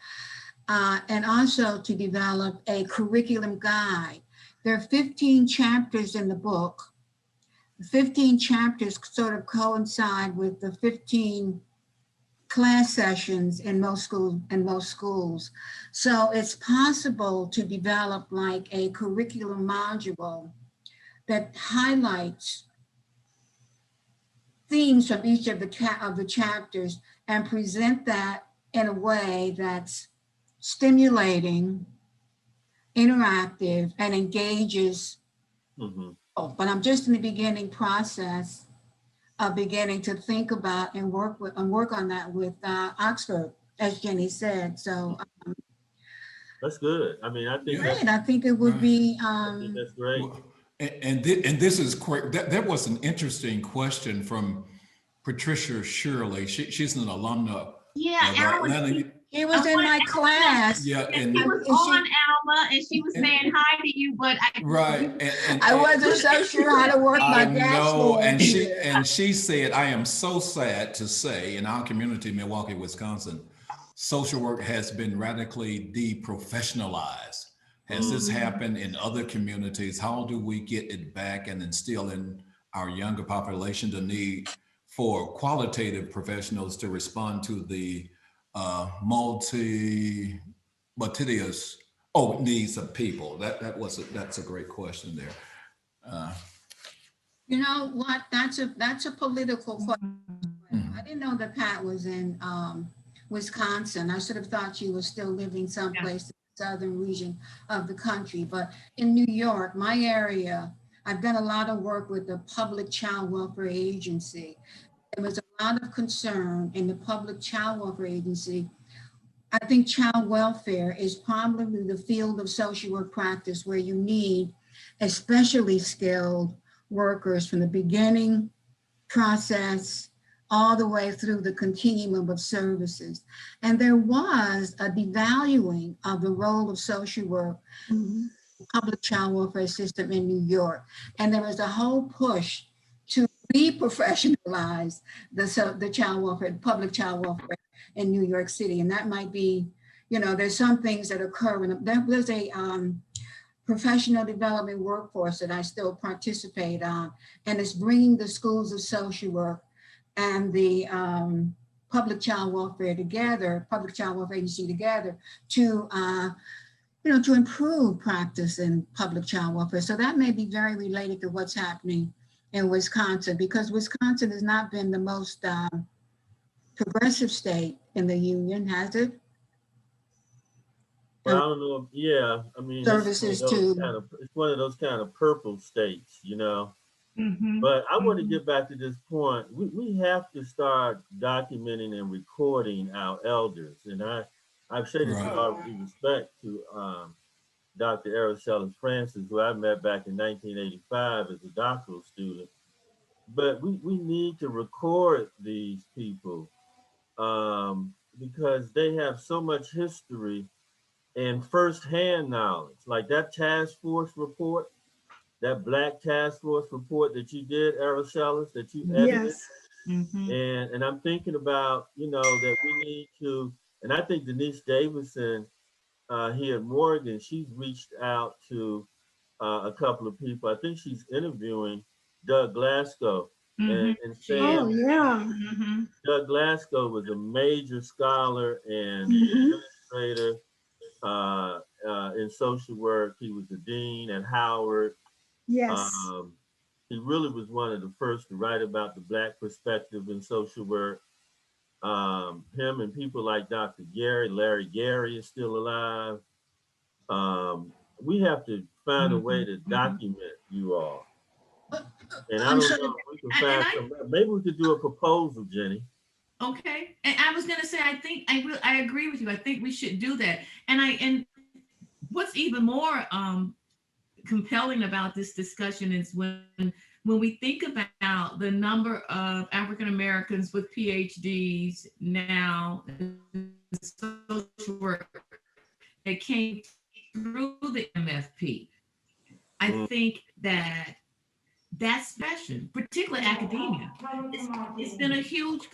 And also to develop a curriculum guide. There are 15 chapters in the book. 15 chapters sort of coincide with the 15 class sessions in most schools. So it's possible to develop like a curriculum module that highlights themes from each of the chapters and present that in a way that's stimulating, interactive, and engages. But I'm just in the beginning process of beginning to think about and work on that with Oxford, as Jenny said. So that's good. I mean, I think great. I think it would be. I think that's great. And this is quick. That was an interesting question from Patricia Shirley. She's an alumna. Yeah, Atlanta. He was in my class. Yeah, and He was on Alma and she was saying hi to you, but right. And I wasn't so sure how to work my I know, dashboard. and she said, I am so sad to say in our community, Milwaukee, Wisconsin, social work has been radically deprofessionalized. Has this happened in other communities? How do we get it back and instill in our younger population the need for qualitative professionals to respond to the multitudinous needs of people? That's a great question there. You know what? That's a political question. I didn't know that Pat was in Wisconsin. I should have thought she was still living someplace in the southern region of the country. But in New York, my area, I've done a lot of work with the Public Child Welfare Agency. There was a lot of concern in the Public Child Welfare Agency. I think child welfare is probably the field of social work practice where you need especially skilled workers from the beginning process all the way through the continuum of services. And there was a devaluing of the role of social work, public child welfare system in New York. And there was a whole push to re-professionalize the child welfare, public child welfare in New York City. And that might be, you know, there's some things that occur when there's a professional development workforce that I still participate on, and it's bringing the schools of social work and the public child welfare together, public child welfare agency together to, to improve practice in public child welfare. So that may be very related to what's happening in Wisconsin, because Wisconsin has not been the most progressive state in the union, has it? Well, I don't know. Yeah, I mean, Services too. It's one of those kind of purple states, you know. Mhm. But I want to get back to this point. We have to start documenting and recording our elders. And I've said this with all due respect to Dr. Araceli Francis, who I met back in 1985 as a doctoral student. But we need to record these people because they have so much history and firsthand knowledge. Like that task force report, that Black task force report that you did, Araceli, that you edited. Yes. And I'm thinking about, that we need to, and I think Denise Davison here at Morgan, she's reached out to a couple of people. I think she's interviewing Doug Glasgow and saying, Oh, yeah. Doug Glasgow was a major scholar and administrator in social work. He was the dean at Howard. Yes. He really was one of the first to write about the Black perspective in social work. Him and people like Dr. Larry Gary is still alive. We have to find a way to document you all. And I don't know if we can find maybe we could do a proposal, Jenny. Okay, and I was gonna say, I agree with you. I think we should do that. And what's even more compelling about this discussion is when we think about the number of African Americans with PhDs now in social work that came through the MFP. I think that's special, particularly academia. It's been a huge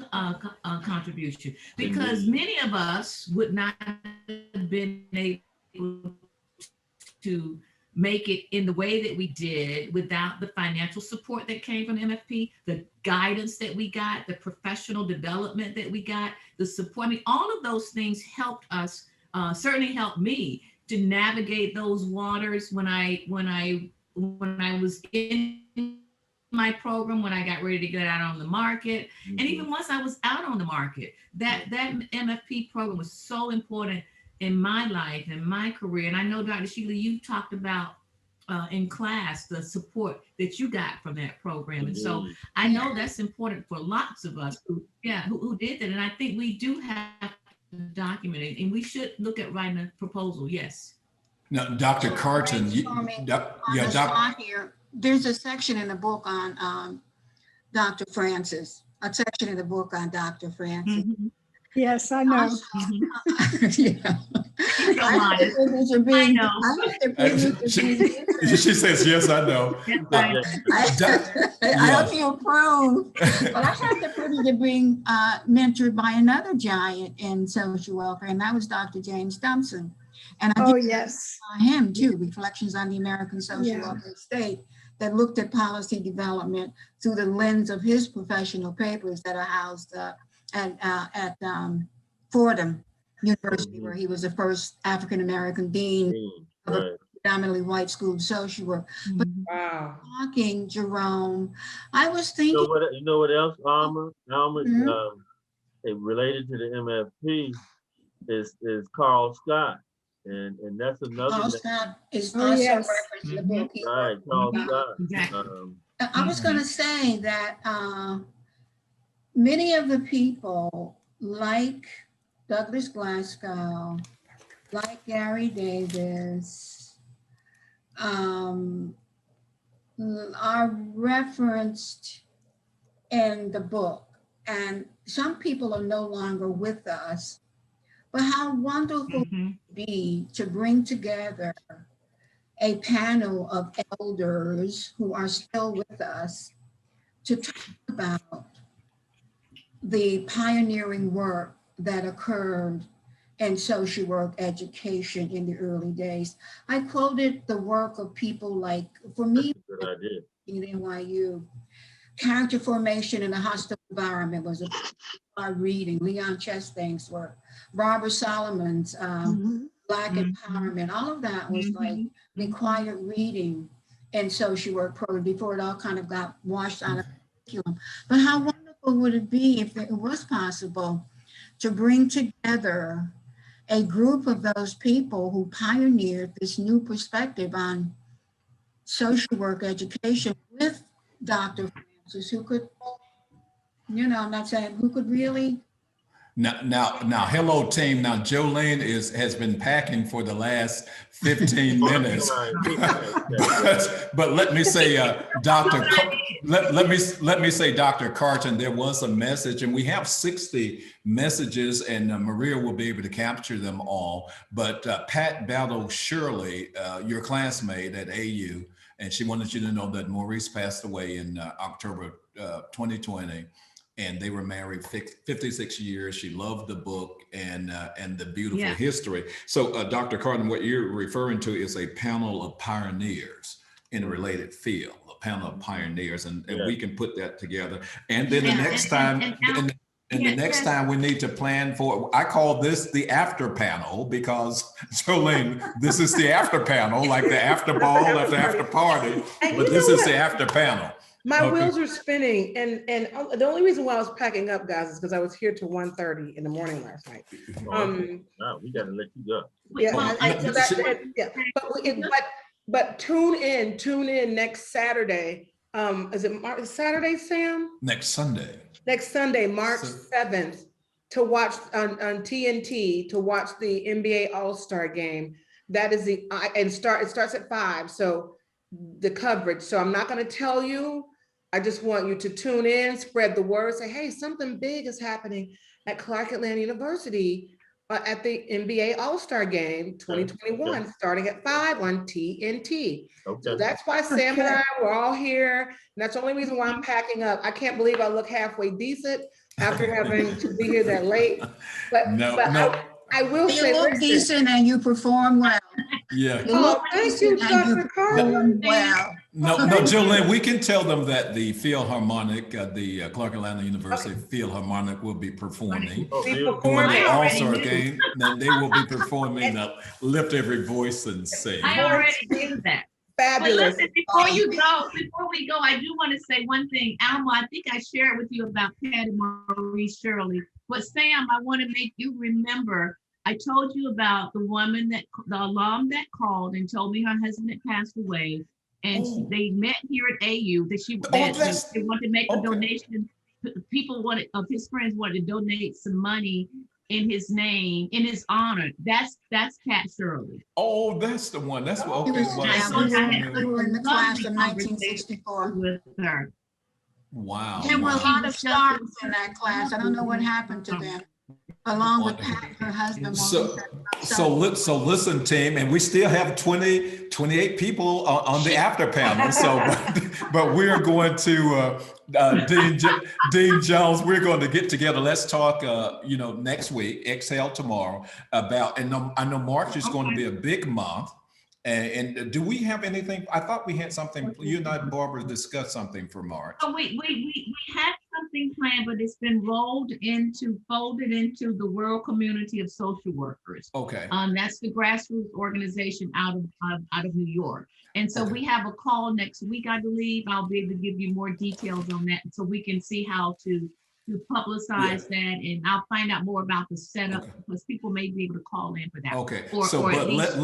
contribution because many of us would not have been able to make it in the way that we did without the financial support that came from MFP, the guidance that we got, the professional development that we got, the support. I mean, all of those things helped us, certainly helped me to navigate those waters when I was in my program, when I got ready to get out on the market. And even once I was out on the market, that MFP program was so important in my life and my career. And I know, Dr. Sheila, you talked about in class the support that you got from that program. And so I know that's important for lots of us who did that. And I think we do have to document it, and we should look at writing a proposal. Yes. Now, Dr. Carten, there's a section in the book on Dr. Francis, a section in the book on Dr. Francis. Yes, I know. Yeah. You're so modest. I know. She says, yes, I know. Yes, I- I don't feel prone, but I had the privilege of being mentored by another giant in social welfare, and that was Dr. James Dumpson. And I Oh, did yes. him too, Reflections on the American Social Yeah. Welfare State, that looked at policy development through the lens of his professional papers that are housed at Fordham University, where he was the first African-American dean of a predominantly white school of social work. But Wow. talking, Jerome, I was thinking. You know what else, Alma? Mhm. Related to the MFP is Carl Scott. And that's another Carl name. Scott is Oh, also yes. referenced in the book. He Right, Carl Scott. Exactly. I was going to say that many of the people, like Douglas Glasgow, like Gary Davis, are referenced in the book. And some people are no longer with us, but how wonderful it would be to bring together a panel of elders who are still with us to talk about the pioneering work that occurred in social work education in the early days. I quoted the work of people like, for me, Good idea. in NYU, character formation in a hostile environment was a hard reading. Leon Chestang's work, Barbara Solomon's Black Empowerment, all of that was like required reading in social work program before it all kind of got washed out of the curriculum. But how wonderful would it be if it was possible to bring together a group of those people who pioneered this new perspective on social work education with Dr. Francis, who could, I'm not saying who could really. Now, hello team. Now, Jolene has been packing for the last 15 minutes. but let me say, let me say, Dr. Carten, there was a message, and we have 60 messages, and Maria will be able to capture them all. But Pat Battle Shirley, your classmate at AU, and she wanted you to know that Maurice passed away in October 2020. And they were married 56 years. She loved the book and the beautiful history. So Dr. Carten, what you're referring to is a panel of pioneers in a related field, a panel of pioneers, and we can put that together. And then the next time, the next time we need to plan for, I call this the after panel because, Jolene, this is the after panel, like the after ball, after party, but this is the after panel. My wheels are spinning, and the only reason why I was packing up, guys, is because I was here till 1:30 in the morning last night. No, we gotta let you go. But tune in next Saturday. Is it Saturday, Sam? Next Sunday. Next Sunday, March 7th, to watch on TNT to watch the NBA All-Star game. That is it starts at 5. So the coverage. So I'm not going to tell you. I just want you to tune in, spread the word, say, hey, something big is happening at Clark Atlanta University at the NBA All-Star Game 2021, starting at 5 on TNT. So that's why Sam and I were all here. And that's the only reason why I'm packing up. I can't believe I look halfway decent after having to be here that late. But I will say, you look decent and you perform well. Yeah. Thank you, Dr. Carten. Well. No, Jolene, we can tell them that the Philharmonic, the Clark Atlanta University Philharmonic will be performing during the All-Star game. Then they will be performing Lift Every Voice and Sing. I already knew that. Fabulous. But listen, before we go, I do want to say one thing. Alma, I think I shared with you about Pat and Maurice Shirley. But Sam, I want to make you remember, I told you about the alum that called and told me her husband had passed away. And they met here at AU. They wanted to make a donation. Of his friends wanted to donate some money in his name, in his honor. That's Pat Shirley. Oh, that's the one. That's what. We were in the class of 1964 with her. Wow. There were a lot of stars in that class. I don't know what happened to them. Along with Pat, her husband. So, so listen, team, and we still have 28 people on the after panel. So, but we're going to, Dean Jones, we're going to get together. Let's talk, next week, exhale tomorrow about, and I know March is going to be a big month. And do we have anything? I thought we had something, you and I, Barbara, discussed something for March. Oh, we had something planned, but it's been folded into the World Community of Social Workers. Okay. That's the grassroots organization out of New York. And so Okay. we have a call next week, I believe. I'll be able to give you more details on that, so we can see how to publicize that, and I'll find out more about the setup, Okay. because people may be able to call in for that. Okay. Or So, at but least,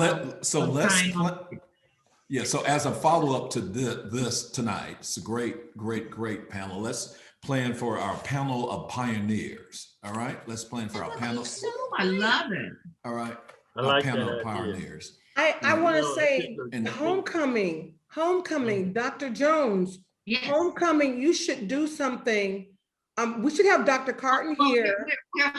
so as a follow-up to this tonight, it's a great panel. Let's plan for our panel of pioneers. All right, let's plan for our panel. I love it. All right, I our like panel that of idea. pioneers. I want to say And- homecoming, Dr. Jones, Yes. homecoming, you should do something. We should have Dr. Carten Well, here. we're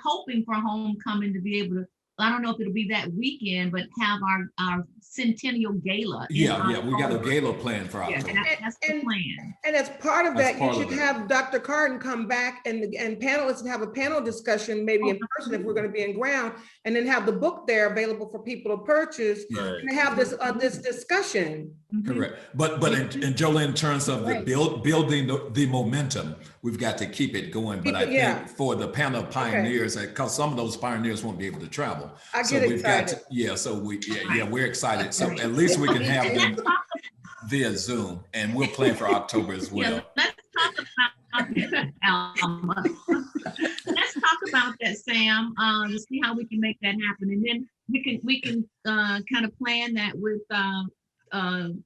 hoping for homecoming to be able to, I don't know if it'll be that weekend, but have our centennial gala. in Yeah, we got a October. gala plan for Yeah, October. that's the plan. And as part of That's that, part you of should it. have Dr. Carten come back and panelists have a panel discussion, maybe in person if we're going to be in ground, and then have the book there available for people to purchase Yeah. Right. and have this discussion. Correct. But in Jolene, in terms of the building the momentum, we've got to keep it going. But I think for the panel of pioneers, because some of those pioneers won't be able to travel. I So get we've got excited. to, we're excited. So at least we can have them via Zoom, and we'll plan for October as well. Yeah, let's talk about Alma. Let's talk about that, Sam, to see how we can make that happen. And then we can kind of plan that with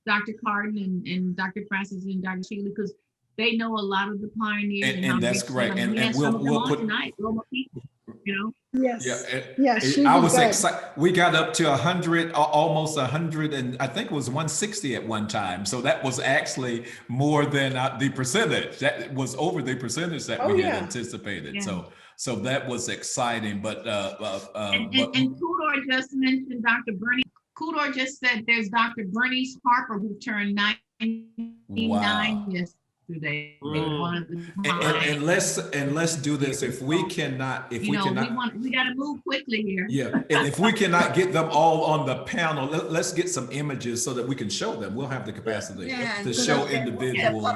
Dr. Carten and Dr. Francis and Dr. Shealy, because they know a lot of the pioneers. And that's great. And we'll put tonight, more people, Yes. Yeah, Yes. I was excited. We got up to 100, almost 100, and I think it was 160 at one time. So that was actually more than the percentage. That was over the percentage that we had anticipated. Yeah. So that was exciting. But and Kudor just mentioned Dr. Bernie. Kudor just said there's Dr. Bernice Harper, who turned 99 yesterday. One of the and let's do this. If we cannot, we got to move quickly here. Yeah, and if we cannot get them all on the panel, let's get some images so that we can show them. We'll have the capacity to show individuals. We'll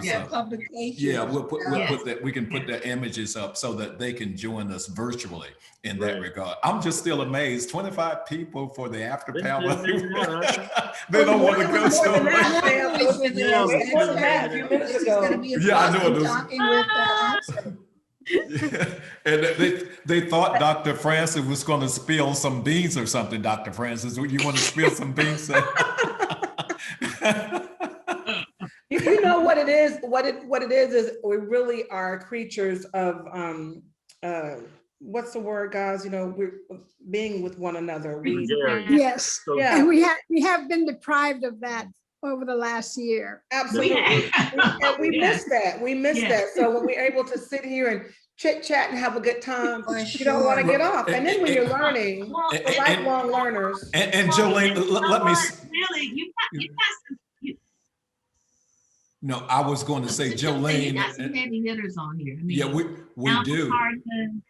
put that. We can put the images up so that they can join us virtually in that regard. I'm just still amazed. 25 people for the after panel. They don't want to go so. I know it was. And they thought Dr. Francis was going to spill some beans or something. Dr. Francis, you want to spill some beans? You know what it is? What it is we really are creatures of what's the word, guys? We're being with one another. Yes. Yeah. And we have been deprived of that over the last year. Absolutely. And we miss that. We miss that. So when we're able to sit here and chit chat and have a good time, you don't want to get off. And then when you're learning, we're lifelong learners. And Jolene, let me. Really, you got some. No, I was going to say, Jolene. You got some heavy hitters on here. I mean, yeah, we Alma do. Carten,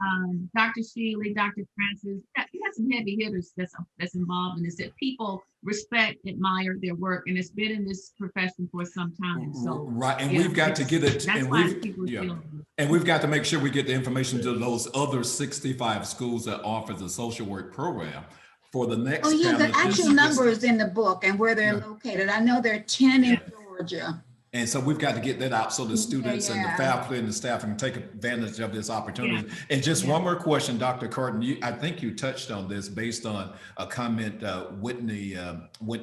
Dr. Shealy, Dr. Francis. You got some heavy hitters that's involved in this, that people respect, admire their work, and it's been in this profession for some time. So right, and we've got to get it. And and we've got to make sure we get the information to those other 65 schools that offer the social work program for the next. Oh yeah, the actual number is in the book and where they're located. I know there are 10 in Georgia. And so we've got to get that out so the students and the faculty and the staff can take advantage of this opportunity. And just one more question, Dr. Carten, I think you touched on this based on a comment Whitney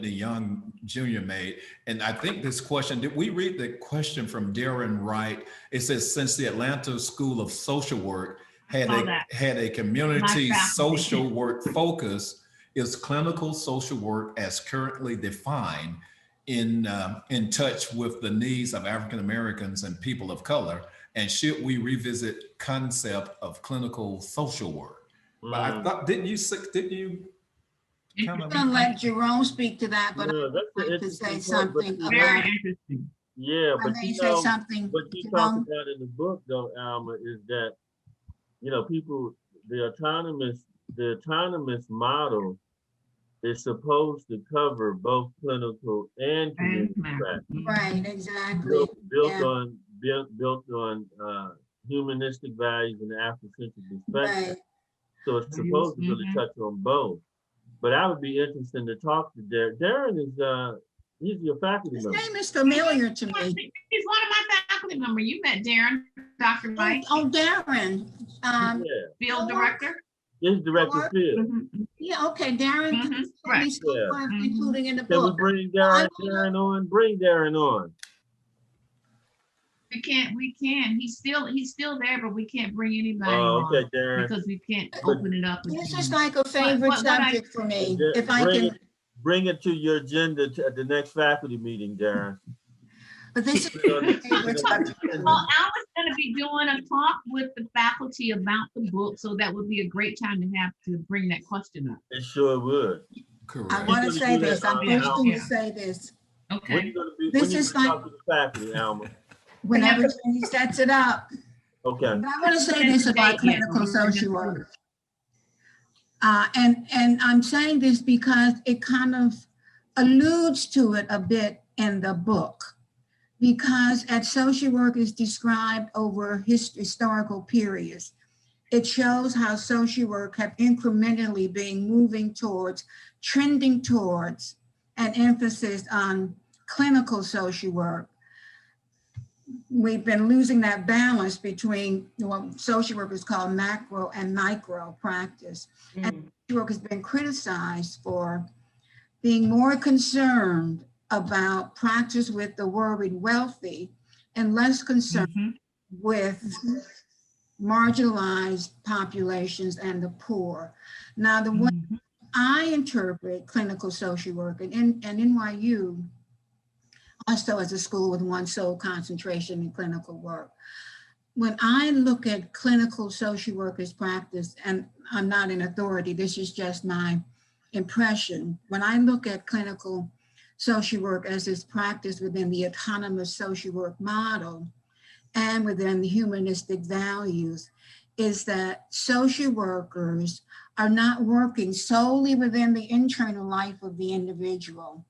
Young Jr. made. And I think this question, did we read the question from Darren Wright? It says, since the Atlanta School of Social Work had a community social work focus, is clinical social work as currently defined in touch with the needs of African Americans and people of color? And should we revisit concept of clinical social work? But I thought, didn't you kind I'm of? gonna let Jerome speak to that, but Yeah, I'd that's an like to say interesting point, but something you Very about it. interesting. yeah, I but may you say know, something, what you talk Jerome. about in the book though, Alma, is that, you know, people, the autonomous model is supposed to cover both clinical and community practice. Right, exactly. Built Yeah. on humanistic values and Afrocentric perspective. Right. So it's supposed to really touch on both. But I would be interested to talk to Darren. Darren is he's your faculty His member. name is familiar to me. He's one of my faculty members. You met Darren, Dr. Mike, Oh, Darren. Yeah, field director. he's director Work? field. Yeah, okay, Darren. Right. Yeah. Including in the Can we book. bring Darren on? Bring Darren on. We can. He's still there, but we can't bring anybody Oh, on okay, Darren. because we can't open it up. This again. is like a favorite what I- subject for me. Yeah, If I bring can, Bring it to your agenda at the next faculty meeting, Darren. but this is Put it on the- a favorite subject for me. Well, Alma's going to be doing a talk with the faculty about the book, so that would be a great time to have to bring that question up. It sure would. Correct. I want to You're say gonna do this. that, I'm Yeah. first to Yeah. say this. When Okay. you gonna be? This When you is gonna like- talk to the faculty, Alma? Whenever he sets it up. Okay. But I want to say this about clinical social work. And I'm saying this because it kind of alludes to it a bit in the book. Because as social work is described over historical periods, it shows how social work have incrementally been moving towards, trending towards an emphasis on clinical social work. We've been losing that balance between what social workers call macro and micro practice. And social work has been criticized for being more concerned about practice with the worried wealthy and less concerned with marginalized populations and the poor. Now, the way I interpret clinical social work, and NYU also as a school with one sole concentration in clinical work. When I look at clinical social workers practice, and I'm not an authority, this is just my impression. When I look at clinical social work as is practiced within the autonomous social work model and within the humanistic values, is that social workers are not working solely within the internal life of the individual.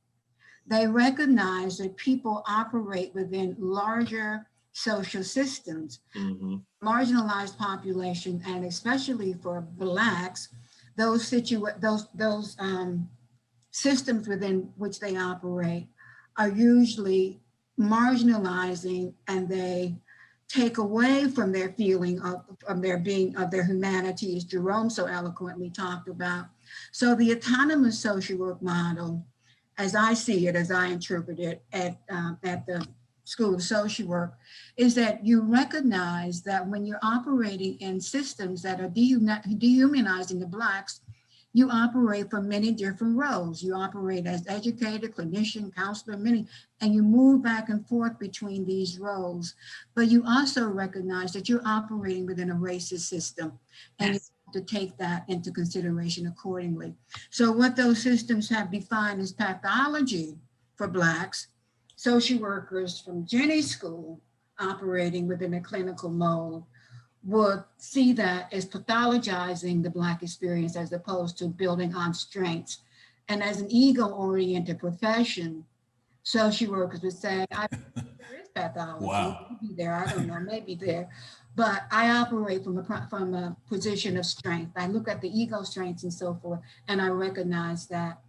They recognize that people operate within larger social systems, marginalized population, and especially for Blacks, those systems within which they operate are usually marginalizing, and they take away from their feeling of their being, of their humanity, as Jerome so eloquently talked about. So the autonomous social work model, as I see it, as I interpret it at the School of Social Work, is that you recognize that when you're operating in systems that are dehumanizing the Blacks, you operate from many different roles. You operate as educator, clinician, counselor, and you move back and forth between these roles. But you also recognize that you're operating within a racist system, and you have to take that into consideration accordingly. So what those systems have defined as pathology for Blacks, social workers from Jenny School operating within a clinical mode would see that as pathologizing the Black experience as opposed to building on strengths. And as an ego-oriented profession, social workers would say, there is pathology. Wow. Maybe there, I don't know, maybe there. But I operate from a position of strength. I look at the ego strengths and so forth, and I recognize that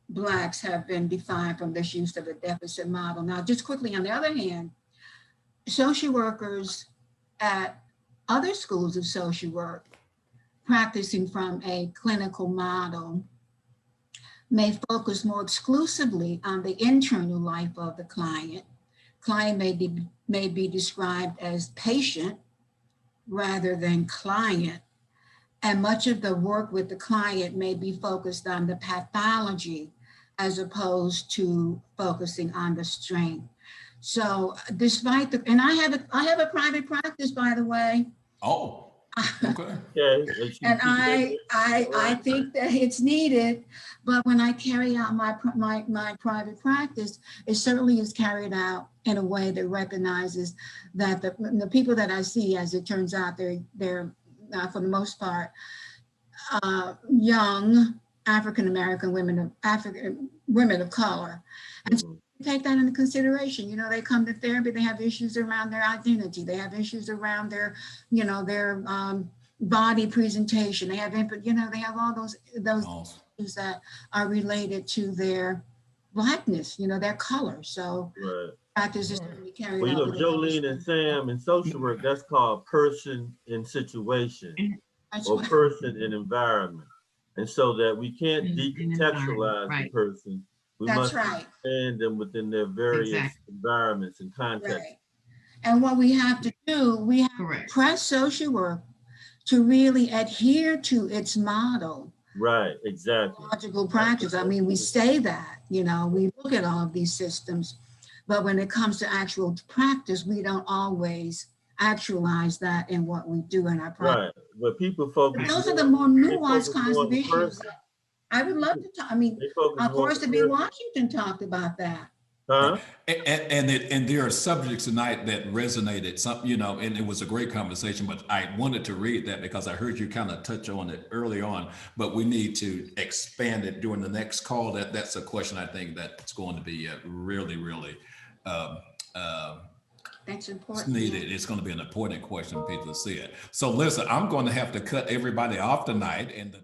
Blacks have been defined from this use of the deficit model. Now, just quickly, on the other hand, social workers at other schools of social work practicing from a clinical model may focus more exclusively on the internal life of the client. Client may be described as patient rather than client. And much of the work with the client may be focused on the pathology as opposed to focusing on the strength. So despite and I have a private practice, by the way. Oh, okay. Okay. And I think that it's needed, but when I carry out my private practice, it certainly is carried out in a way that recognizes that the people that I see, as it turns out, they're for the most part young African American women of color, and so take that into consideration. You know, they come to therapy, they have issues around their identity, they have issues around their, you know, their body presentation, they have input, you know, they have all those issues that are related to their blackness, you know, their color. So practice is certainly carried well, you out. know, Jolene and Sam, in social work, that's called person in situation or person in environment. And so that we can't decontextualize the person. We must understand them within their various environments and contexts. Right. And what we have to do, we have to press social work to really adhere to its model. Right, exactly. Logical practice. I mean, we say that, you know, we look at all of these systems, but when it comes to actual practice, we don't always actualize that in what we do in our practice. Right, but people focus. Those are the more nuanced kinds of issues. I would love to talk. I mean, of course, to be Washington talked about that. Huh? And there are subjects tonight that resonated, some, you know, and it was a great conversation, but I wanted to read that because I heard you kind of touch on it early on, but we need to expand it during the next call. That's a question I think that's going to be really, really that's important. Needed. It's going to be an important question for people to see it. So listen, I'm going to have to cut everybody off tonight, and the